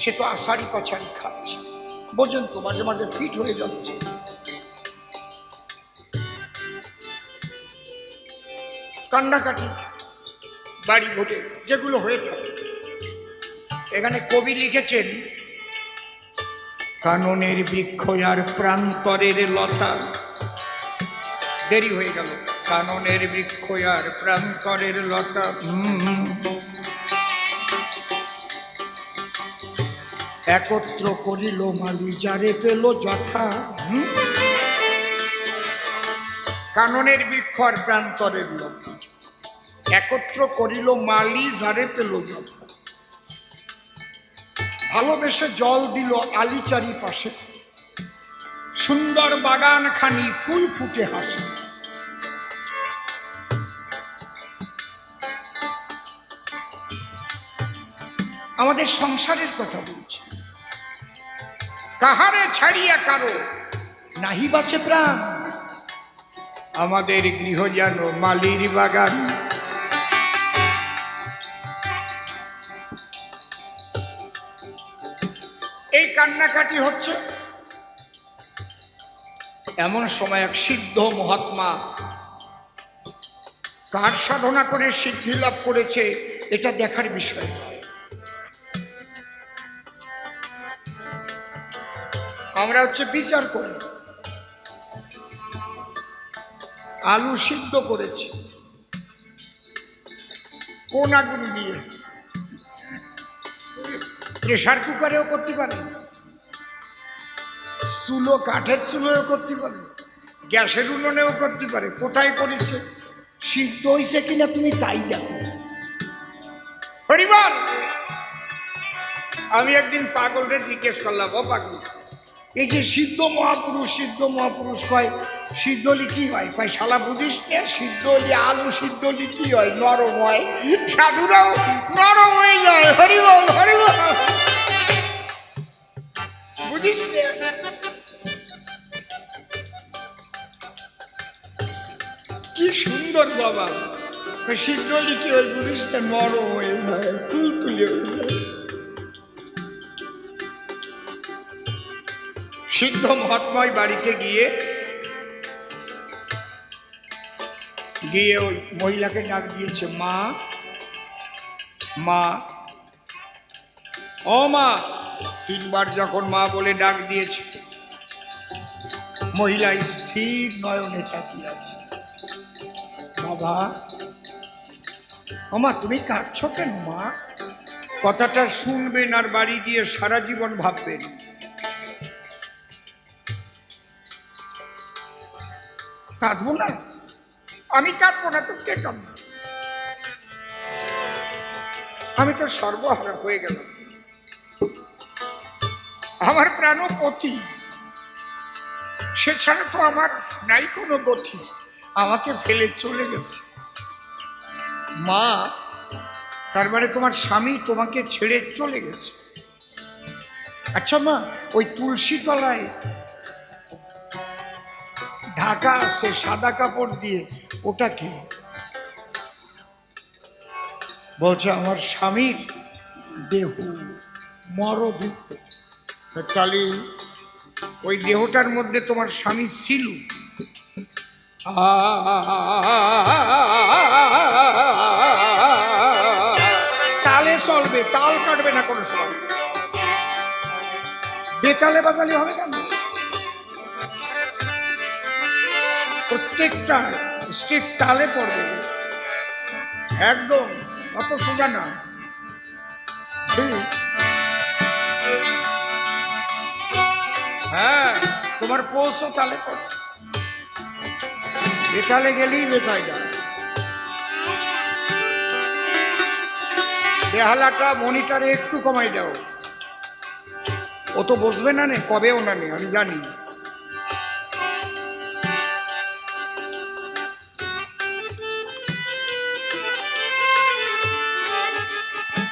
সে তো আষাঢ়ি পাছাড়ি খাচ্ছে, বোঝেন তো, মাঝে মাঝে ফিট হয়ে যাচ্ছে। কান্নাকাটি, বাড়ি ভোটে যেগুলো হয়ে থাকে। এখানে কবি লিখেছেন, কাননের বৃক্ষ আর প্রান্তরের লতা। দেরি হয়ে গেল। কাননের বৃক্ষ আর প্রান্তরের লতা, একত্র করিল মালি যারে পেল যথা। কাননের বৃক্ষর প্রান্তরের লোক একত্র করিল মালি যারে পেল যথা। ভালোবেসে জল দিল আলি চারিপাশে, সুন্দর বাগান খানি ফুল ফুটে হাসে। আমাদের সংসারের কথা বলছি, কাহারে ছাড়িয়া কারো নাহি বাঁচে প্রাণ। আমাদের গৃহ যেন মালির বাগান। এই কান্নাকাটি হচ্ছে এমন সময় এক সিদ্ধ মহাত্মা কার সাধনা করে সিদ্ধি লাভ করেছে এটা দেখার বিষয়। আমরা বিচার করি। আলু সিদ্ধ করেছি কোন আগুন দিয়ে? প্রেসার কুকারেও করতে পারে, চুলো কাঠের চুলোও করতে পারে, গ্যাসের উনুনেও করতে পারে। কোথায় করেছে? সিদ্ধ হয়েছে কিনা তুমি তাই দেখো। হরিবল। আমি একদিন পাগলরে জিজ্ঞেস করলাম, ও পাগল, এই যে সিদ্ধ মহাপুরুষ কয় সিদ্ধ হলি কি হয়? কয় শালা বুঝিস না, সিদ্ধ হলি আলু সিদ্ধ হলি কি হয়? নরম হয়। সাধুরাও নরম হয়ে যায়। হরিবল হরিবল, বুঝিস না? কি সুন্দর বাবা। সিদ্ধ হলি কি হয় বুঝিস না? নরম হয়ে যায়, তুলতুলি হয়ে যায়। সিদ্ধ মহাত্মায় বাড়িতে গিয়ে ওই মহিলাকে ডাক দিয়েছে, মা মা ও মা। তিনবার যখন মা বলে ডাক দিয়েছে, মহিলা স্থির নয়নে তাকিয়ে আছে। বাবা, ও মা তুমি কাঁদছ কেন মা? কথাটা শুনবেন আর বাড়ি গিয়ে সারা জীবন ভাববেন। কাঁদবো না? আমি কাঁদবো না তো কে কাঁদবো? আমি তো সর্বহারা হয়ে গেলাম। আমার প্রাণপতি, সে ছাড়া তো আমার নাই কোনো গতি। আমাকে ফেলে চলে গেছে। মা, তার মানে তোমার স্বামী তোমাকে ছেড়ে চলে গেছে? আচ্ছা মা, ওই তুলসী তলায় ঢাকা আছে সাদা কাপড় দিয়ে, ওটা কি? বলছে আমার স্বামীর দেহ, মরদেহ। তাহলে ওই দেহটার মধ্যে তোমার স্বামী ছিল? তালে চলবে, তাল কাটবে না কোনো সময়। বেতালে বাজালে হবে কেন? প্রত্যেকটা স্টেপ তালে পড়বে, একদম অত সোজা না। হ্যাঁ, তোমার পৌঁছও তালে পড়ে। বেতালে গেলেই বেতায় যা। বেহালাটা মনিটরে একটু কমাই দাও। ও তো বসবে না নে, কবেও না নে, আমি জানি।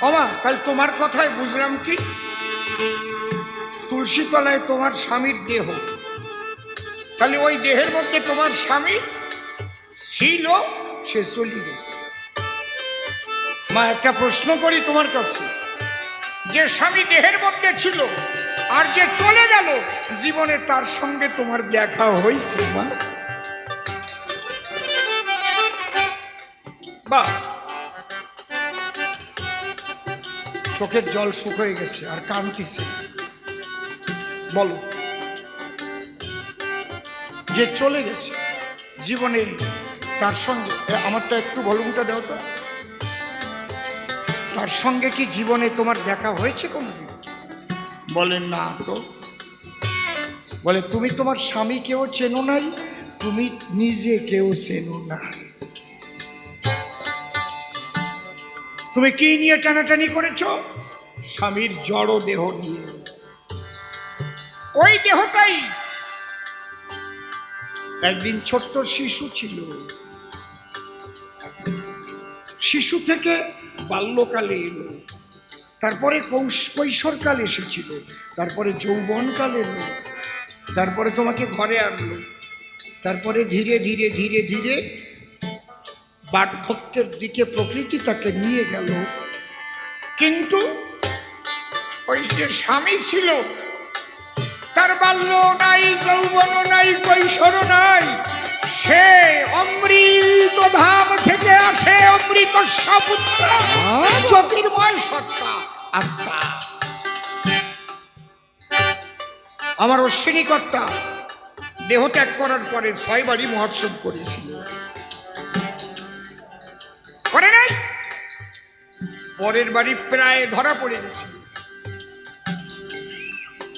আমা, কাল তোমার কথায় বুঝলাম কি, তুলসী তলায় তোমার স্বামীর দেহ, তাহলে ওই দেহের মধ্যে তোমার স্বামী ছিল, সে চলে গেছে। মা, একটা প্রশ্ন করি তোমার কাছে, যে স্বামী দেহের মধ্যে ছিল আর যে চলে গেল, জীবনে তার সঙ্গে তোমার দেখা হয়েছে মা? বা চোখের জল শুকিয়ে গেছে আর কাঁদতেছে। বলো, যে চলে গেছে জীবনে, তার সঙ্গে, আমারটা একটু ভলিউমটা দাও তো, তার সঙ্গে কি জীবনে তোমার দেখা হয়েছে কোনোদিন? বলে না তো। বলে তুমি তোমার স্বামীকেও চেনো নাই, তুমি নিজেকেও চেনো না। তুমি কি নিয়ে টানাটানি করেছো? স্বামীর জড় দেহ নিয়ে। ওই দেহটাই একদিন ছোট্ট শিশু ছিল, শিশু থেকে বাল্যকালে এলো, তারপরে কৈশোরকাল এসেছিল, তারপরে যৌবনকাল এলো, তারপরে তোমাকে ঘরে আনলো, তারপরে ধীরে ধীরে ধীরে ধীরে বার্ধক্যের দিকে প্রকৃতি তাকে নিয়ে গেল। কিন্তু ওই যে স্বামী ছিল, তার বাল্য নাই, যৌবন নাই, কৈশোর নাই, সে অমৃত ধাম থেকে আসে, অমৃত পুত্র, জ্যোতির্ময় সত্তা, আত্মা। আমার অশ্বিনী কর্তা দেহ ত্যাগ করার পরে 6 বাড়ি মহোৎসব করেছিল, করে নাই? পরের বাড়ি প্রায় ধরা পড়ে গেছিল,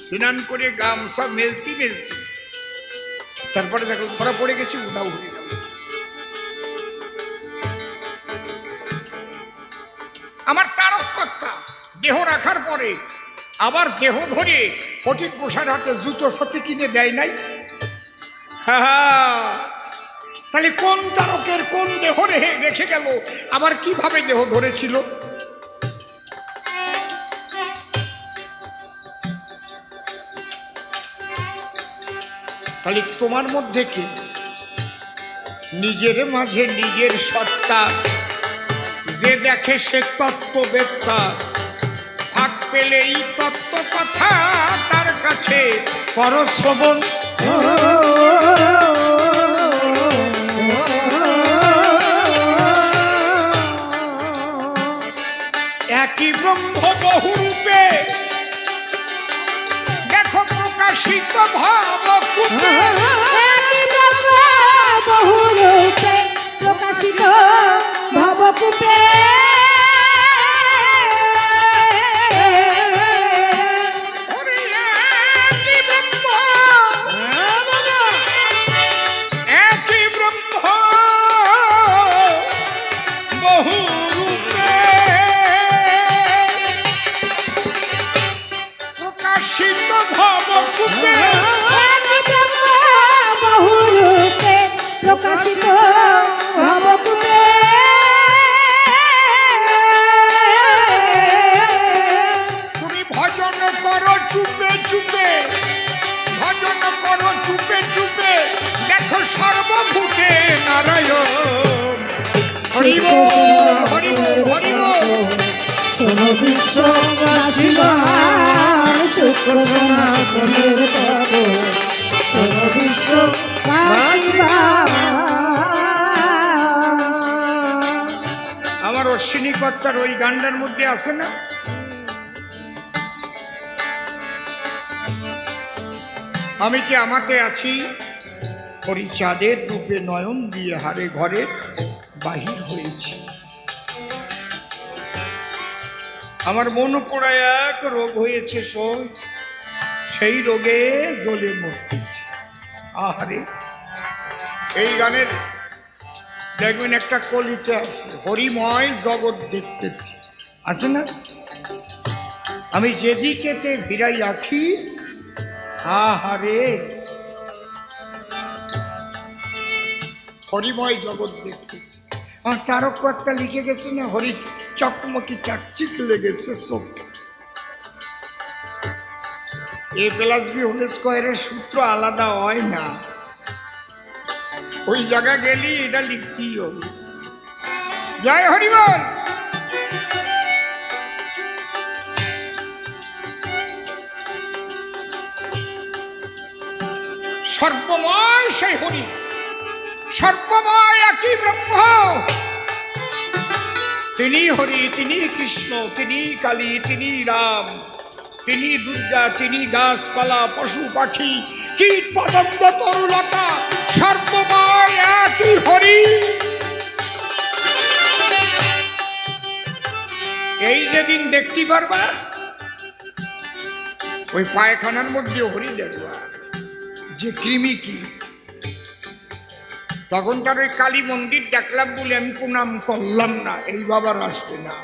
স্নান করে গামছা মেলতি মেলতি, তারপরে দেখো ধরা পড়ে গেছে, উধাও হয়ে গেল। আমার তারককর্তা দেহ রাখার পরে আবার দেহ ধরে ফটিক গোসার হাতে জুতো সাথে কিনে দেয় নাই? তাহলে কোন তারকের কোন দেহ রেখে গেল, আবার কিভাবে দেহ ধরেছিল? তাহলে তোমার মধ্যে কি নিজের মাঝে নিজের সত্তা যে দেখে সে তত্ত্ববেত্তা, ফাঁক পেলেই তত্ত্ব কথা তার কাছে কর শ্রবণ। একই ব্রহ্ম বহুরূপে দেখো প্রকাশিত ভাবকূপে, বহুরূপে প্রকাশিত ভবকূপে, একই ব্রহ্ম বহুরূপে প্রকাশিত ভাবকূপে, বহুরূপে প্রকাশিত ভবকূপে। তুমি ভজন করো চুপে চুপে, ভজন করো চুপে চুপে, দেখো সর্বভূতে নারায়ণ। হরি বল, হরি বল, হরি বল। শোনো বিশ্ববাসীগণ, শুক্র সনাতনের তত্ত্ব, শোনো বিশ্ববাসীগণ। আমার অশ্বিনী কর্তার ওই গানটার মধ্যে আছে না, আমি কি আমাতে আছি, পরিচাঁদের রূপে নয়ন দিয়ে হারে ঘরে বাহির হয়েছি। আমার মন পোড়ায় এক রোগ হয়েছে, সেই রোগে জ্বলে মরতেছি। আহারে, এই গানের দেখবেন একটা কলিতে আছে, হরিময় জগৎ দেখতেছি, আছে না? আমি যেদিকেতে ভিড়াই রাখি, আহারে হরিময় জগৎ দেখতেছি। আমার তারককর্তা লিখে গেছে না, হরি চকমকি চাকচিক লেগেছে চোখে। A+B² সূত্র আলাদা হয় না, ওই জায়গা গেলি এটা লিখতেই হবে। জয় হরিবল। সর্বময় সেই হরি, সর্বময় একই ব্রহ্ম, তিনি হরি, তিনি কৃষ্ণ, তিনি কালী, তিনি রাম, তিনি দুর্গা, তিনি গাছপালা, পশু পাখি, কীট পতঙ্গ, তরুলতা, সর্বময় একই হরি। এই যেদিন দেখতে পারবা, ওই পায়খানার মধ্যে হরি দেখবা যে কৃমি কি। তখন তার ওই কালী মন্দির দেখলাম বলে আমি প্রণাম করলাম না, এই বাবার আসবে না।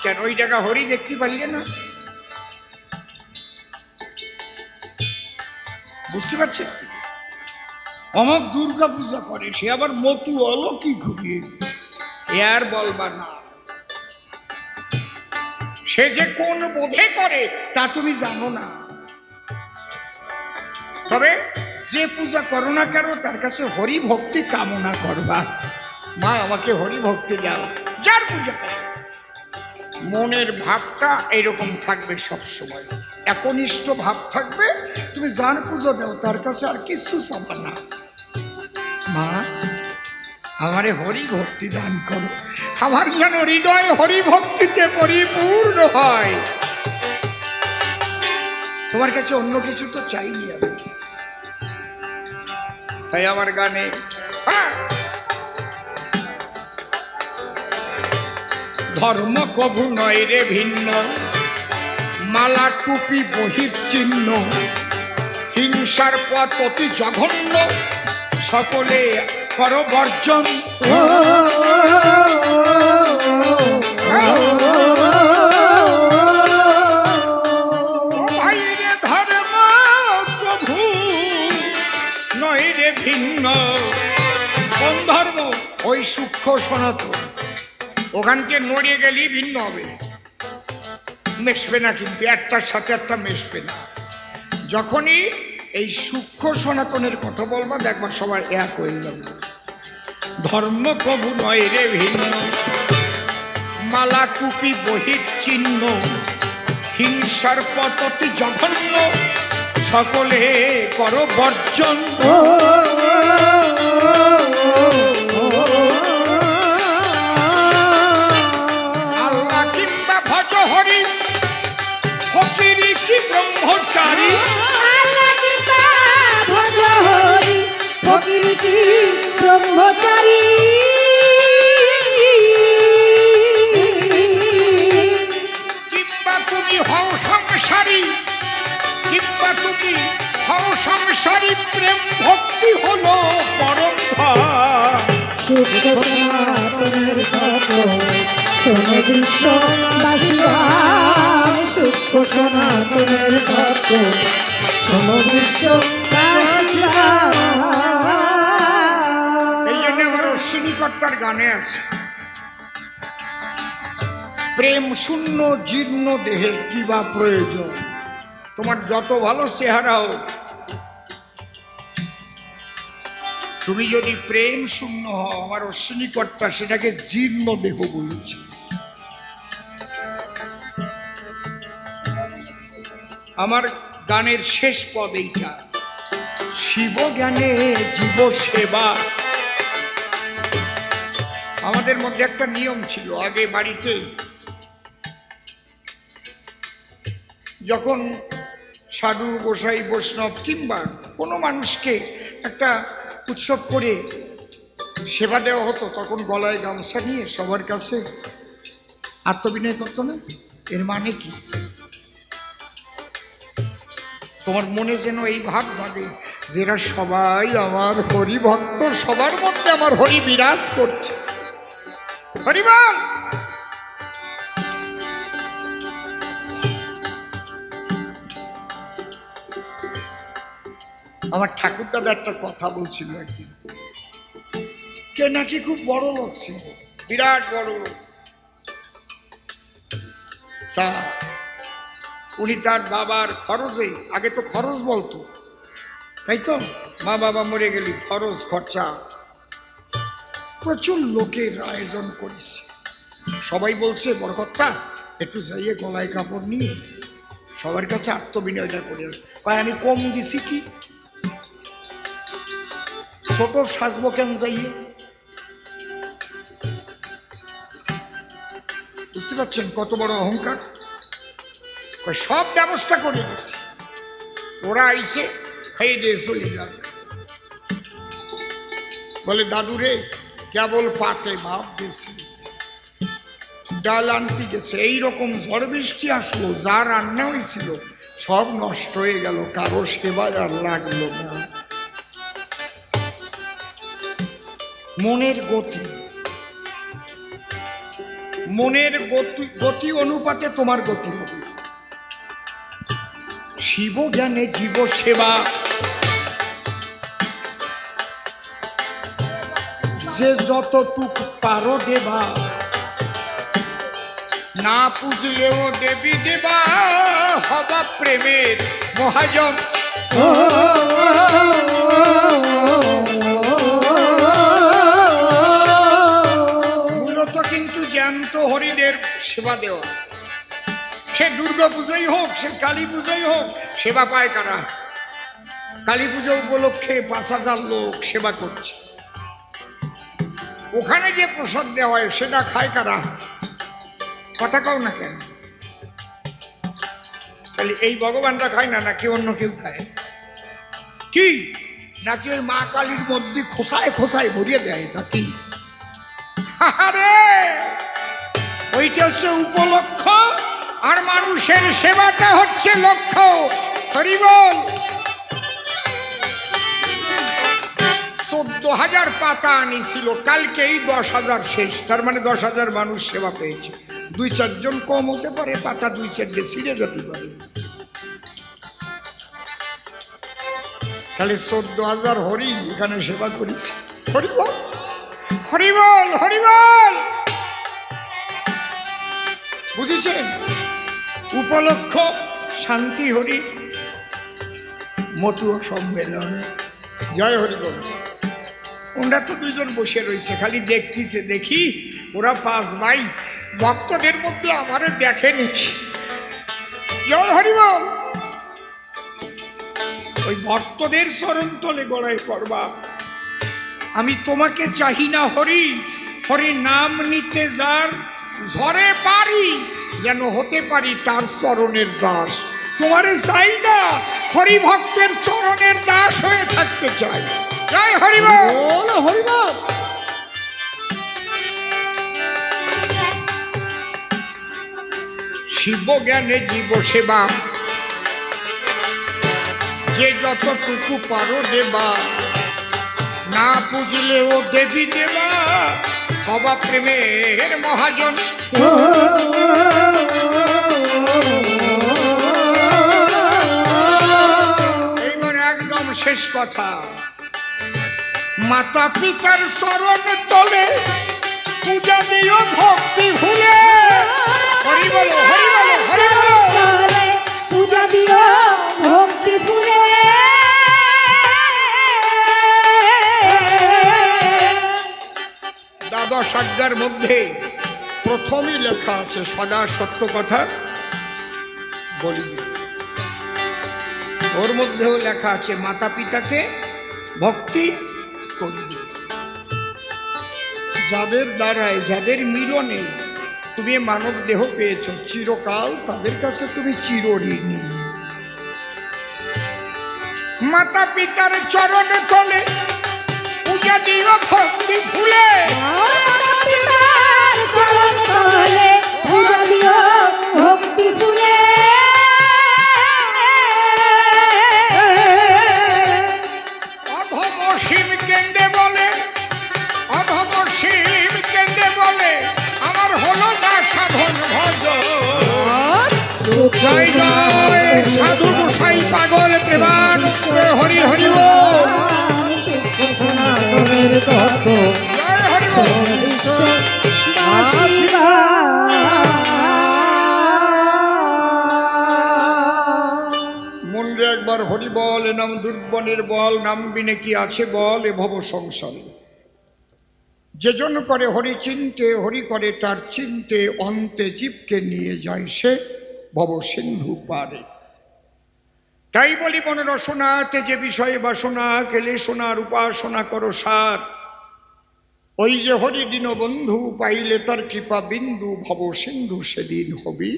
কেন ওই জায়গা হরি দেখতে পারলে না? বুঝতে পারছেন? অমক দুর্গা পূজা করে, সে আবার মতু অলৌকিক ঘুরিয়ে এ আর বলবা না। সে যে কোন বোধে করে তা তুমি জানো না। তবে যে পূজা করো না কেন তার কাছে হরি ভক্তি কামনা করবা। মা আমাকে হরি ভক্তি দাও। যার পূজা করো মনের ভাবটা এরকম থাকবে, সব সময় একনিষ্ঠ ভাব থাকবে। তুমি যার পূজা দাও তার কাছে আর কিছু চাবা না। মা আমারে হরি ভক্তি দান করো, আমার যেন হৃদয় হরি ভক্তিতে পরিপূর্ণ হয়। তোমার কাছে অন্য কিছু তো চাইনি আমি। তাই আমার গানে ধর্ম কভু নয় রে ভিন্ন, মালা টুপি বহির চিহ্ন, হিংসার পথ অতি জঘন্য, সকলে কর বর্জন। ভাই রে ধর্ম কভু নয় রে ভিন্ন। কোন ধর্ম? ওই সূক্ষ্ম সনাতন। ওখানকে নড়িয়ে গেলেই ভিন্ন হবে, মেশবে না, কিন্তু একটার সাথে একটা মেশবে না। যখনই এই সূক্ষ্ম সনাতনের কথা বলবা দেখবা সবার এক হয়ে যাবে। ধর্ম কভু নয় রে ভিন্ন, মালা টুপি বহির চিহ্ন, হিংসার পথ অতি জঘন্য, সকলে কর বর্জন। আল্লাহ কিংবা ভজ হরি, ফকিরি কি ব্রহ্মচারী। ফকির কি ব্রহ্মচারী। কিংবা তুমি হও সংসারী, কিংবা তুমি হও সংসারী, প্রেম ভক্তি হলো পরম ধন। শুদ্ধ সনাতনের তত্ত্ব শোনো বিশ্ববাসীগণ, শুদ্ধ সনাতনের তত্ত্ব শোনো বিশ্ববাসীগণ। এই জন্য আমার অশ্বিনীকর্তার গানে আছে, প্রেম শূন্য জীর্ণ দেহে কি বা প্রয়োজন। তোমার যত ভালো চেহারা হোক, তুমি যদি প্রেম শূন্য হও, আমার অশ্বিনীকর্তা সেটাকে জীর্ণ দেহ বলেছে। আমার গানের শেষ পদ এইটা, শিব জ্ঞানে জীব সেবা। আমাদের মধ্যে একটা নিয়ম ছিল আগে বাড়িতে, যখন সাধু গোসাই বৈষ্ণব কিংবা কোনো মানুষকে একটা উৎসব করে সেবা দেওয়া হতো, তখন গলায় গামছা নিয়ে সবার কাছে আত্মবিনয় করতো না। এর মানে কি? তোমার মনে যেন এই ভাব জাগে যে এরা সবাই আমার হরি ভক্ত, সবার মধ্যে আমার হরি বিরাজ করছে। হরিবল। আমার ঠাকুর দাদা একটা কথা বলছিল একদিন, কে নাকি খুব বড় লোক ছিল, বিরাট বড় লোক। তা উনি তার বাবার খরচে, আগে তো খরচ বলতো, তাই তো, মা বাবা মরে গেলি খরচ খরচা, প্রচুর লোকের আয়োজন করেছে। সবাই বলছে বড় কর্তা একটু যাইয়ে গলায় কাপড় নিয়ে সবার কাছে আত্মবিনয়টা করে। কয় আমি কম দিছি কি, ছোট সাজবো কেন যাইয়ে? বুঝতে পারছেন কত বড় অহংকার? সব ব্যবস্থা করে দিয়েছে, ওরা আইসে খাইয়ে দিয়ে চলে যাবে। বলে দাদু রে কেবল পাতে ভাব দিয়েছি, ডাল আনতে গেছে, এইরকম ঝড় বৃষ্টি আসলো, যা রান্না হয়েছিল সব নষ্ট হয়ে গেল, কারো সেবায় আর লাগলো না। মনের গতি, মনের গতি গতি অনুপাতে তোমার গতি হবে। শিব জ্ঞানে জীব সেবা, যে যতটুকু পারো দেবা, না পুজলেও দেবী দেবা, হবা প্রেমের মহাজন। মূলত কিন্তু জ্যান্ত হরিদের সেবা দেওয়া, সে দুর্গা পূজাই হোক, সে কালী পূজাই হোক, সেবা পায় কারা? কালী পুজো উপলক্ষে 5,000 লোক সেবা করছে, ওখানে যে প্রসাদ দেওয়া হয় সেটা খায় কারা? কথা কও না কেন? তাহলে এই ভগবানটা খায় না, নাকি অন্য কেউ খায়? কি নাকি ওই মা কালীর মধ্যে খোসায় খোসায় ভরিয়ে দেয় নাকি? আরে ওইটা হচ্ছে উপলক্ষ, আর মানুষের সেবাটা হচ্ছে লক্ষ্য। হরি বল। 14,000 পাতা আনিছিল, কালকেই 10,000 শেষ, তার মানে 10,000 মানুষ সেবা পেয়েছে। 2-4 জন কম হতে পারে, পাতা 2-4 ছিঁড়ে যেতে পারে, তাহলে 14,000 হরি এখানে সেবা করেছে। হরি বল, হরি বল, হরি বল। বুঝেছেন? উপলক্ষ শান্তি হরি মতুয়া সম্মেলন। জয় হরি বল। ওরা তো 2 জন বসে রয়েছে, খালি দেখতেছে, দেখি ওরা 5 ভাই ভক্তদের মধ্যে আমারে দেখেনি। জয় হরি বল। ওই ভক্তদের চরণ তলে গড়াই করবা। আমি তোমাকে চাহি না হরি, হরি নাম নিতে যার ঝরে পারি, যেন হতে পারি তার চরণের দাস। তোমারে চাই না, হরি ভক্তের চরণের দাস হয়ে থাকতে চাই। জয় হরি বল, হরি বল। শিব জ্ঞানে জীব সেবা, যে যতটুকু পারো দেবা, না পুজলেও দেবী দেবা, হবা প্রেমের মহাজন। এইবার একদম শেষ কথা, মাতা পিতার চরণ তলে পূজা দিও ভক্তি ভুলে। হরি বলো, হরি বলো, হরি বলো। পূজা দিও ভক্তি ভুলে। দ্বাদশ আজ্ঞার মধ্যে প্রথমই লেখা আছে সদা সত্য কথা বলি। ওর মধ্যেও লেখা আছে মাতা পিতাকে ভক্তি করবি। যাদের দ্বারায়, যাদের মিলনে তুমি মানব দেহ পেয়েছ, চিরকাল তাদের কাছে তুমি চিরঋণী। মাতা পিতার চরণে তলে পূজা দিও ভক্তি ভুলে। পূজা দিও ভক্তি ভুলে। অধম শিব কেন্দ্রে বলে, অধম শিব কেন্দ্রে বলে, আমার হলো না সাধন ভজ। জয় জয় সাধু গোসাই পাগল প্রেমানন্দ হরি হরি বল। সনাতনের তত্ত্ব জয় হরি বল। মনরে একবার হরি বল, এ নাম দুর্বনের বল, নাম বিনে কি আছে বল এ ভব সংসারে। যে জন করে হরি চিনতে, হরি করে তার চিনতে, অন্তে জীবকে নিয়ে যায় সে ভব সিন্ধু পারে। তাই বলি মনে রসনাতে যে বিষয়ে বাসনা, কেলে সোনার উপাসনা করো সার। ওই যে হরি দীনবন্ধু পাইলে তার কৃপা বিন্দু, ভব সিন্ধু সেদিন হবি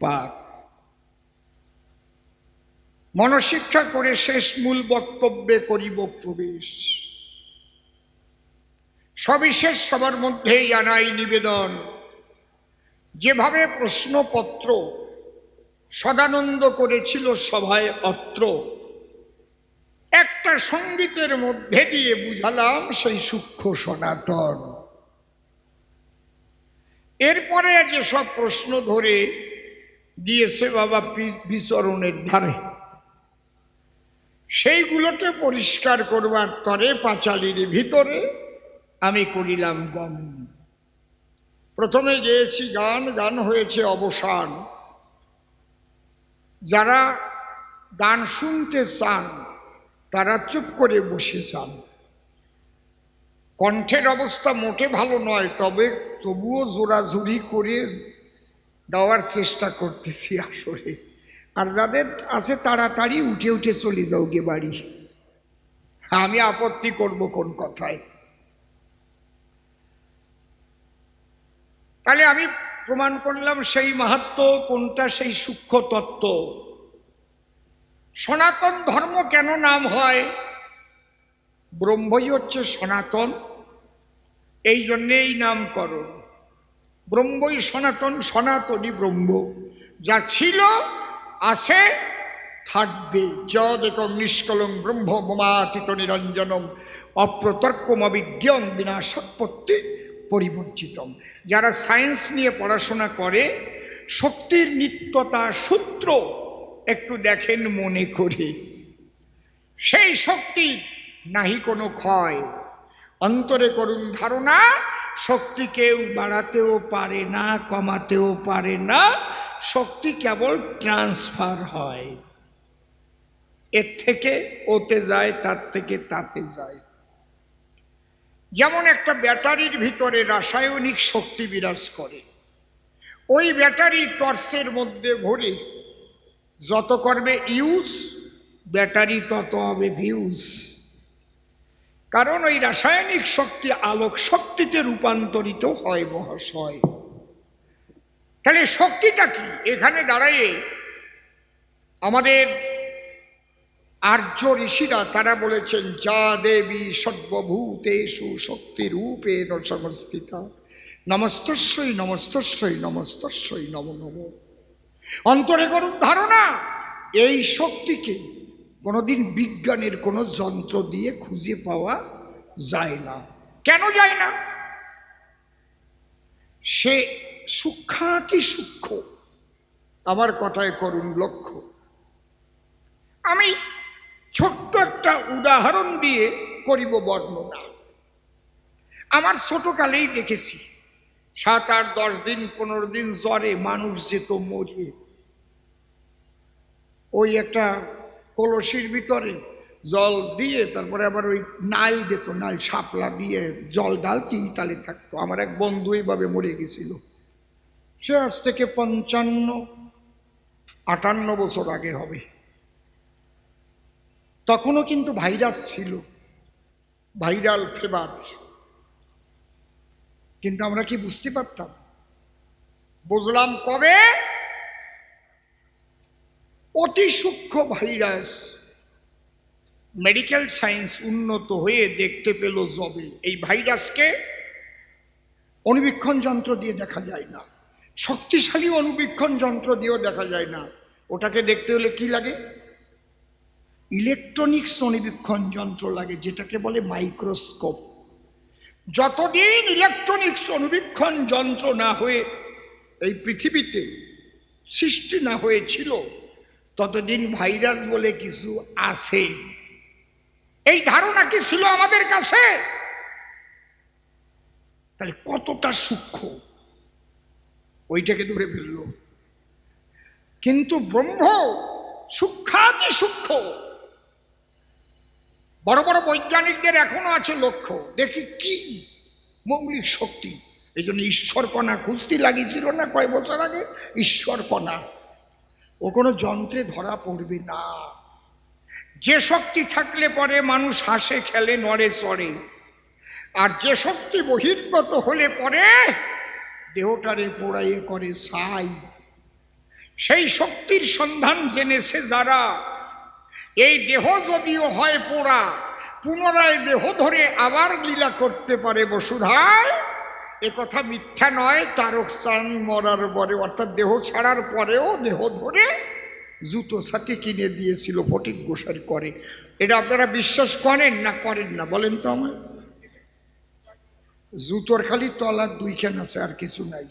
পার। মনশিক্ষা করে শেষ মূল বক্তব্যে করিব প্রবেশ। সবিশেষ সবার মধ্যে জানাই নিবেদন, যেভাবে প্রশ্নপত্র সদানন্দ করেছিল সভায় অত্র, একটা সঙ্গীতের মধ্যে দিয়ে বুঝালাম সেই সূক্ষ্ম সনাতন। এরপরে যেসব প্রশ্ন ধরে দিয়েছে বাবা বিচরণের ধারে, সেইগুলোকে পরিষ্কার করবার তরে পাঁচালির ভিতরে আমি করিলাম গম। প্রথমে গেয়েছি গান, গান হয়েছে অবসান। যারা গান শুনতে চান তারা চুপ করে বসে যান। কণ্ঠের অবস্থা মোটে ভালো নয়, তবুও জোরাজুরি করে দেওয়ার চেষ্টা করতেছি আসলে। আর যাদের আছে তাড়াতাড়ি উঠে উঠে চলে যাও গে বাড়ি, আমি আপত্তি করব কোন কথায়? তাহলে আমি প্রমাণ করলাম সেই মাহাত্ম্য কোনটা, সেই সূক্ষ্ম তত্ত্ব। সনাতন ধর্ম কেন নাম হয়? ব্রহ্মই হচ্ছে সনাতন, এই জন্যে এই নামকরণ। ব্রহ্মই সনাতন, সনাতনী ব্রহ্ম। যা ছিল, আছে, থাকবে। যদেকং নিষ্কলং ব্রহ্ম মমাতীত নিরঞ্জনম অপ্রতর্কম অবিজ্ঞং বিনাশোৎপত্তি পরিবর্জিতম। যারা সায়েন্স নিয়ে পড়াশোনা করে, শক্তির নিত্যতা সূত্র একটু দেখেন মনে করে, সেই শক্তির নাহি কোনো ক্ষয়। অন্তরে করুন ধারণা, শক্তি কেউ বাড়াতেও পারে না, কমাতেও পারে না। শক্তি কেবল ট্রান্সফার হয়, এর থেকে ওতে যায়, তার থেকে তাতে যায়। যেমন একটা ব্যাটারির ভিতরে রাসায়নিক শক্তি বিরাজ করে, ওই ব্যাটারি টর্চের মধ্যে ভরে যত করবে ইউজ, ব্যাটারি তত হবে ভিউজ। কারণ ওই রাসায়নিক শক্তি আলোক শক্তিতে রূপান্তরিত হয় মহাশয়। তাহলে শক্তিটা কি? এখানে দাঁড়ায়ে আমাদের আর্য ঋষিরা তারা বলেছেন, যা দেবী সর্বভূতেষু শক্তিরূপেণ সংস্থিতা নমস্তস্যৈ নমস্তস্যৈ নমস্তস্যৈ নমো নমঃ। অন্তরে করুন ধারণা, এই শক্তিকে কোনোদিন বিজ্ঞানের কোনো যন্ত্র দিয়ে খুঁজে পাওয়া যায় না। কেন যায় না? সে সূক্ষ্মাতি সূক্ষ্ম। আমার কথায় করুন লক্ষ্য। আমি ছোট্ট একটা উদাহরণ দিয়ে করিব বর্ণনা। আমার ছোটকালেই দেখেছি 7, 8, 10 দিন 15 দিন জ্বরে মানুষ যেত মরিয়ে। ওই একটা কলসির ভিতরে জল দিয়ে তারপরে আবার ওই নাল দিত, নাল শাপলা দিয়ে জল ডালতেই তালে থাকতো। আমার এক বন্ধু এইভাবে মরে গেছিল। সে আজ থেকে 55-58 বছর আগে হবে। তখনও কিন্তু ভাইরাস ছিল, ভাইরাল ফিভার। কিন্তু আমরা কি বুঝতে পারতাম? বুঝলাম কবে? অতি সূক্ষ্ম ভাইরাস মেডিকেল সায়েন্স উন্নত হয়ে দেখতে পেল যবে। এই ভাইরাসকে অনুবীক্ষণ যন্ত্র দিয়ে দেখা যায় না, শক্তিশালী অনুবীক্ষণ যন্ত্র দিয়েও দেখা যায় না। ওটাকে দেখতে হলে কি লাগে? ইলেকট্রনিক্স অনুবীক্ষণ যন্ত্র লাগে, যেটাকে বলে মাইক্রোস্কোপ। যতদিন ইলেকট্রনিক্স অনুবীক্ষণ যন্ত্র না হয়ে এই পৃথিবীতে সৃষ্টি না হয়েছিল, ততদিন ভাইরাস বলে কিছু আছে এই ধারণা কি ছিল আমাদের কাছে? তাহলে কতটা সূক্ষ্ম, ওইটাকে ধরে ফেলল। কিন্তু ব্রহ্ম সূক্ষ্মাতি সূক্ষ্ম। বড় বড় বৈজ্ঞানিকদের এখনো আছে লক্ষ্য, দেখি কি মৌলিক শক্তি। এই জন্য ঈশ্বর কণা খুঁজতে লাগিয়েছিল না কয় বছর আগে, ঈশ্বর কণা। ও কোনো যন্ত্রে ধরা পড়বে না। যে শক্তি থাকলে পরে মানুষ হাসে খেলে নড়ে চড়ে, আর যে শক্তি বহির্গত হলে পরে দেহটারে পোড়াইয়ে করে ছাই। সেই শক্তির সন্ধান জেনেছে যারা, এই দেহ যদিও হয় পোড়া, পুনরায় দেহ ধরে আবার লীলা করতে পারে বসুধায়, এ কথা মিথ্যা নয়। তারক চান মরার পরে, অর্থাৎ দেহ ছাড়ার পরেও দেহ ধরে জুতো সাথে কিনে দিয়েছিল ফটিক গোসাই করে। এটা আপনারা বিশ্বাস করেন না করেন না বলেন তো আমার? জুতোর খালি তলার দুইখান আছে, আর কিছু নাই।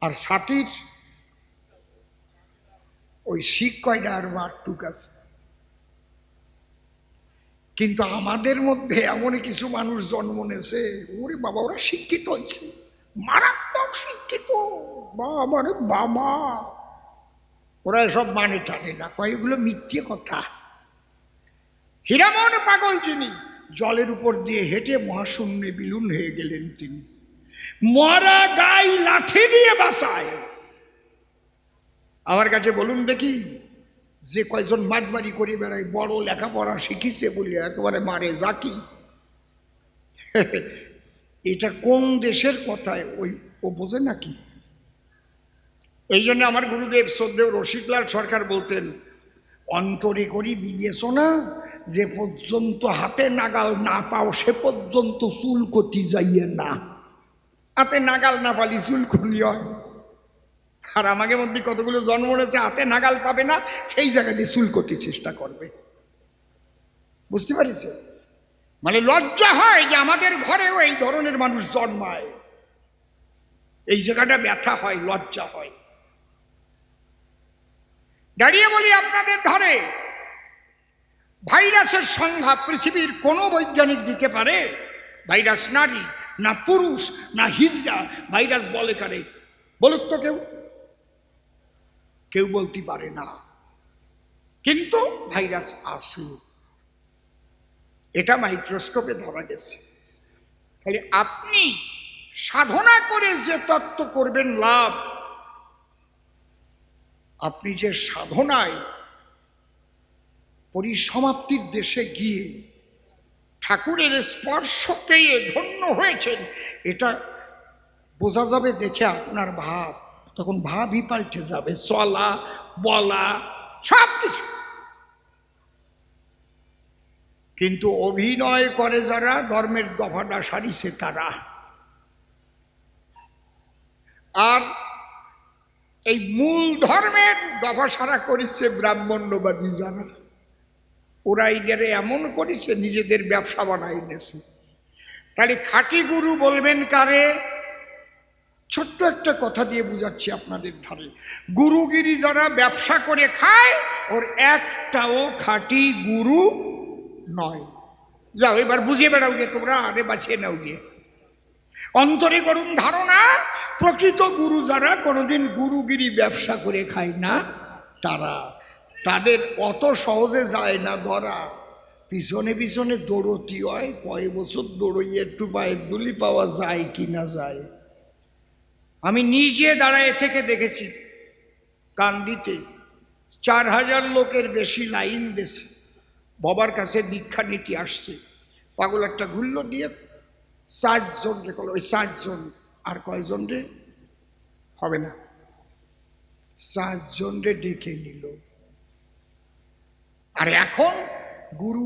আর সাথীর ওই শিখ কয়টা আর বারটুক আছে। কিন্তু আমাদের মধ্যে এমনই কিছু মানুষ জন্ম নিয়েছে, ওরে বাবা, ওরা শিক্ষিত হয়েছে, মারাত্মক শিক্ষিত, বাবা রে বাবা। ওরা এসব মানে টানে না, কয় এগুলো মিথ্যে কথা। হীরামন পাগল যিনি, জলের উপর দিয়ে হেঁটে মহাশূন্যে বিলীন হয়ে গেলেন তিনি। মরা গাই লাঠি দিয়ে বাঁচায়। আমার কাছে বলুন দেখি, যে কয়জন মাতবাড়ি করে বেড়ায়, বড় লেখাপড়া শিখিছে বলে একেবারে মারে জাকি, এটা কোন দেশের কথায় ওই ও বোঝে নাকি? এই জন্য আমার গুরুদেব শ্রদ্ধেয় রসিকলাল সরকার বলতেন, অন্তরে করি বিবেচনা, যে পর্যন্ত হাতে নাগাল না পাও সে পর্যন্ত চুল কতি যাইয়ে না। হাতে নাগাল না পালি চুল করি হয়। আর আমাকে মধ্যে কতগুলো জন্ম নিয়েছে হাতে নাগাল পাবে না, সেই জায়গা দিয়ে চুল করতে চেষ্টা করবে। বুঝতে পারছে? মানে লজ্জা হয় যে আমাদের ঘরেও এই ধরনের মানুষ জন্মায়। এই জায়গাটা ব্যথা হয়, লজ্জা হয়। দাঁড়িয়ে বলি আপনাদের ধরে, ভাইরাসের সংজ্ঞা পৃথিবীর কোনো বৈজ্ঞানিক দিতে পারে? ভাইরাস নারী না পুরুষ না হিজড়া, ভাইরাস বলে কারে? বলুক তো কেউ। কেউ বলতে পারে না। কিন্তু ভাইরাস আছে, এটা মাইক্রোস্কোপে ধরা গেছে। তাহলে আপনি সাধনা করে যে তত্ত্ব করবেন লাভ, আপনি যে সাধনায় পরিসমাপ্তির দেশে গিয়ে ঠাকুরের স্পর্শ পেয়ে ধন্য হয়েছেন, এটা বোঝা যাবে দেখে আপনার ভাব। তখন ভাবই পাল্টে যাবে, চলা বলা সব কিছু। কিন্তু অভিনয় করে যারা, ধর্মের দফাটা সারিছে তারা। আর এই মূল ধর্মের দফা সারা করেছে ব্রাহ্মণ্যবাদী যারা। ওরা এইটারে এমন করেছে, নিজেদের ব্যবসা বানাই নিয়েছে। তাহলে খাঁটি গুরু বলবেন কারে? ছোট্ট একটা কথা দিয়ে বুঝাচ্ছি আপনাদের ধারে। গুরুগিরি যারা ব্যবসা করে খায়, ওর একটাও খাঁটি গুরু নয়। যাও এবার বুঝিয়ে বেড়াও গে তোমরা, আরে বাঁচিয়ে নাও গিয়ে। অন্তরে করুন ধারণা, প্রকৃত গুরু যারা কোনোদিন গুরুগিরি ব্যবসা করে খায় না, তারা, তাদের অত সহজে যায় না ধরা। পিছনে পিছনে দৌড়তি হয়, কয়েক বছর দৌড়িয়ে একটু পায়ের দুলি পাওয়া যায় কি না যায়। আমি নিজে দাঁড়ায় থেকে দেখেছি, কান্দিতে 4000 লোকের বেশি লাইন দিয়েছে, বাবার কাছে দীক্ষা নিতে আসছে। পাগল একটা ঘুরল দিয়ে 4 জন রে কল, ওই 4 জন আর কয়জন রে হবে না, 4 জন রে ডেকে নিল। আর এখন গুরু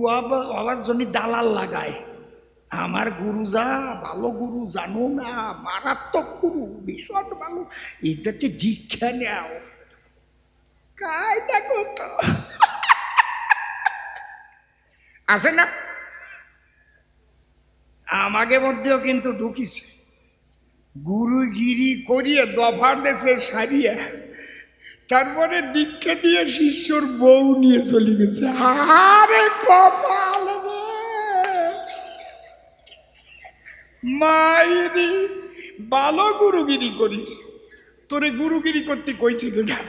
আবার জন্য দালাল লাগায়, আমার গুরু যা ভালো গুরু জানো না, মারাত্মক গুরু, ভীষণ ভালো, এটাতে দীক্ষা নেও। কায়দা কত আছে না? আমাকে মধ্যেও কিন্তু ঢুকিছে, গুরুগিরি করিয়ে দফা দেশে সারিয়া, তারপরে দীক্ষা দিয়ে শিষ্যর বউ নিয়ে চলে গেছে। আরে কপাল রে মাইরি, ভালো গুরুগিরি করিস, তোরে গুরুগিরি করতে কইছে না।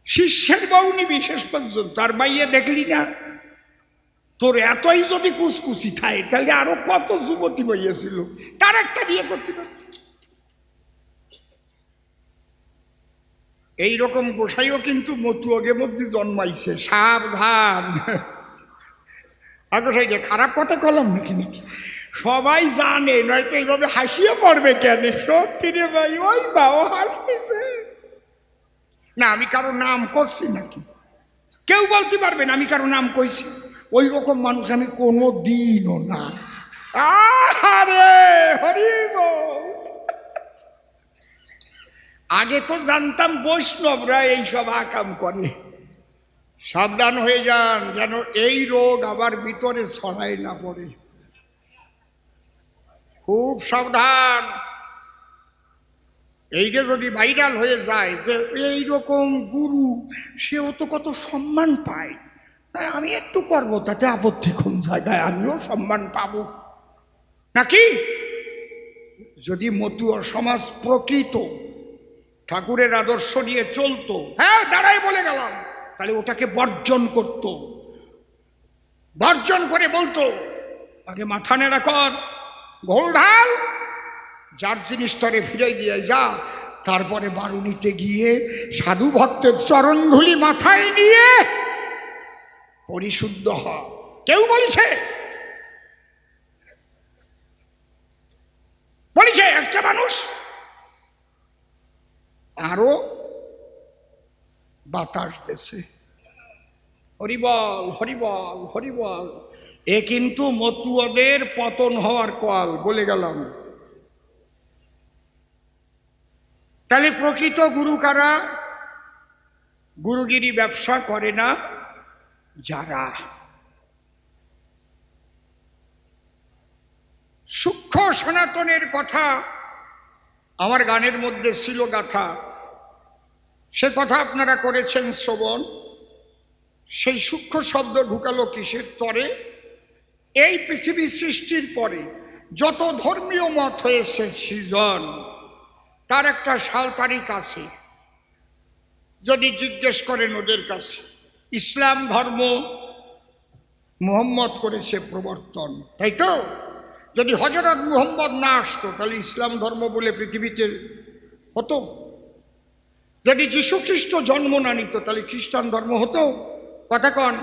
শিষ্যের বউ নিবি শেষ পর্যন্ত, আর মাইয়া দেখলি না? তোর এতই যদি কুচকুচি থাকে, তাহলে আরো কত যুবতী বইয়েছিল, তার একটা বিয়ে করতে পারত। এইরকম গোসাইও কিন্তু মতুয়াগে মধ্যে জন্মাইছে, সাবধান। গোসাইটা খারাপ কথা কলম নাকি নাকি সবাই জানে, নয়তো এইভাবে হাসিয়ে পড়বে কেন? সত্যি রে ভাই, ওই বাবা হাসতেছে না। আমি কারো নাম করছি নাকি? কেউ বলতে পারবে না আমি কারো নাম কইছি? ওই রকম মানুষ আমি কোনো দিনও না। আরে হরি বল। আগে তো জানতাম বৈষ্ণবরা এইসব আকাম করে। সাবধান হয়ে যান যেন এই রোগ আবার ভিতরে ছড়ায় না পড়ে। খুব সাবধান। এইটা যদি ভাইরাল হয়ে যায় যে এইরকম গুরু, সেও তো কত সম্মান পায়, আমি একটু করবো, তাতে আপত্তি কোন জায়গায়? আমিও সম্মান পাবো নাকি? যদি মতুয়া সমাজ প্রকৃত ঠাকুরের আদর্শ নিয়ে চলতো, হ্যাঁ দাঁড়াই বলে গেলাম, তাহলে ওটাকে বর্জন করত, বর্জন করে বলতো আগে মাথা নেড়া কর, ঘোল ঢাল, যার জিনিস তরে ফিরে দিয়ে যা, তারপরে বারুণীতে গিয়ে সাধু ভক্তের চরণধুলি মাথায় নিয়ে পরিশুদ্ধ হ। কেউ বলেছে? বলেছে একটা মানুষ? আরো বাতাস দেশে হরিবল হরিবল হরিবল। এ কিন্তু মতুয়াদের পতন হওয়ার কল, বলে গেলাম। তাহলে প্রকৃত গুরু কারা? গুরুগিরি ব্যবসা করে না যারা সূক্ষ্ম সনাতনের কথা আমার গানের মধ্যে ছিল গাথা, সে কথা আপনারা করেছেন শ্রবণ। সেই সূক্ষ্ম শব্দ ঢুকালো কিসের তরে? এই পৃথিবী সৃষ্টির পরে যত ধর্মীয় মত হয়েছে সৃজন, তার একটা সাল তারিখ আছে। যদি জিজ্ঞেস করেন ওদের কাছে, ইসলাম ধর্ম মুহাম্মদ করেছে প্রবর্তন, তাই তো? যদি হযরত মুহাম্মদ না আসতো তাহলে ইসলাম ধর্ম বলে পৃথিবীতে হতো? যদি যীশু খ্রিস্ট জন্ম না নিত তাহলে খ্রিস্টান ধর্ম হতো? কথা কন।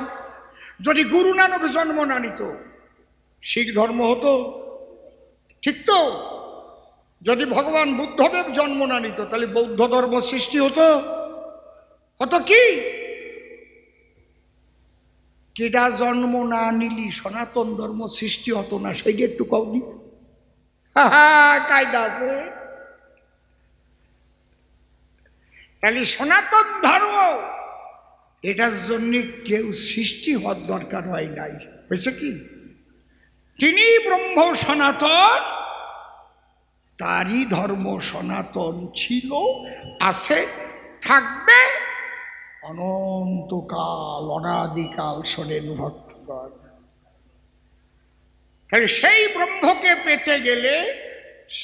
যদি গুরু নানক জন্ম না নিত শিখ ধর্ম হতো? ঠিক তো? যদি ভগবান বুদ্ধদেব জন্ম না নিত তাহলে বৌদ্ধ ধর্ম সৃষ্টি হতো? হতো কি? কেডা জন্ম না নিলি সনাতন ধর্ম সৃষ্টি হতো না, সেইটা একটু কওনি। কায়দা আছে। তাহলে সনাতন ধর্ম এটার জন্য কেউ সৃষ্টি হওয়ার দরকার হয় নাই। হয়েছে কি? তিনি ব্রহ্ম সনাতন, তারই ধর্ম সনাতন ছিল, আছে, থাকবে অনন্তকাল, অনাদিকাল। শোনেন ভক্তগণ, তাহলে সেই ব্রহ্মকে পেতে গেলে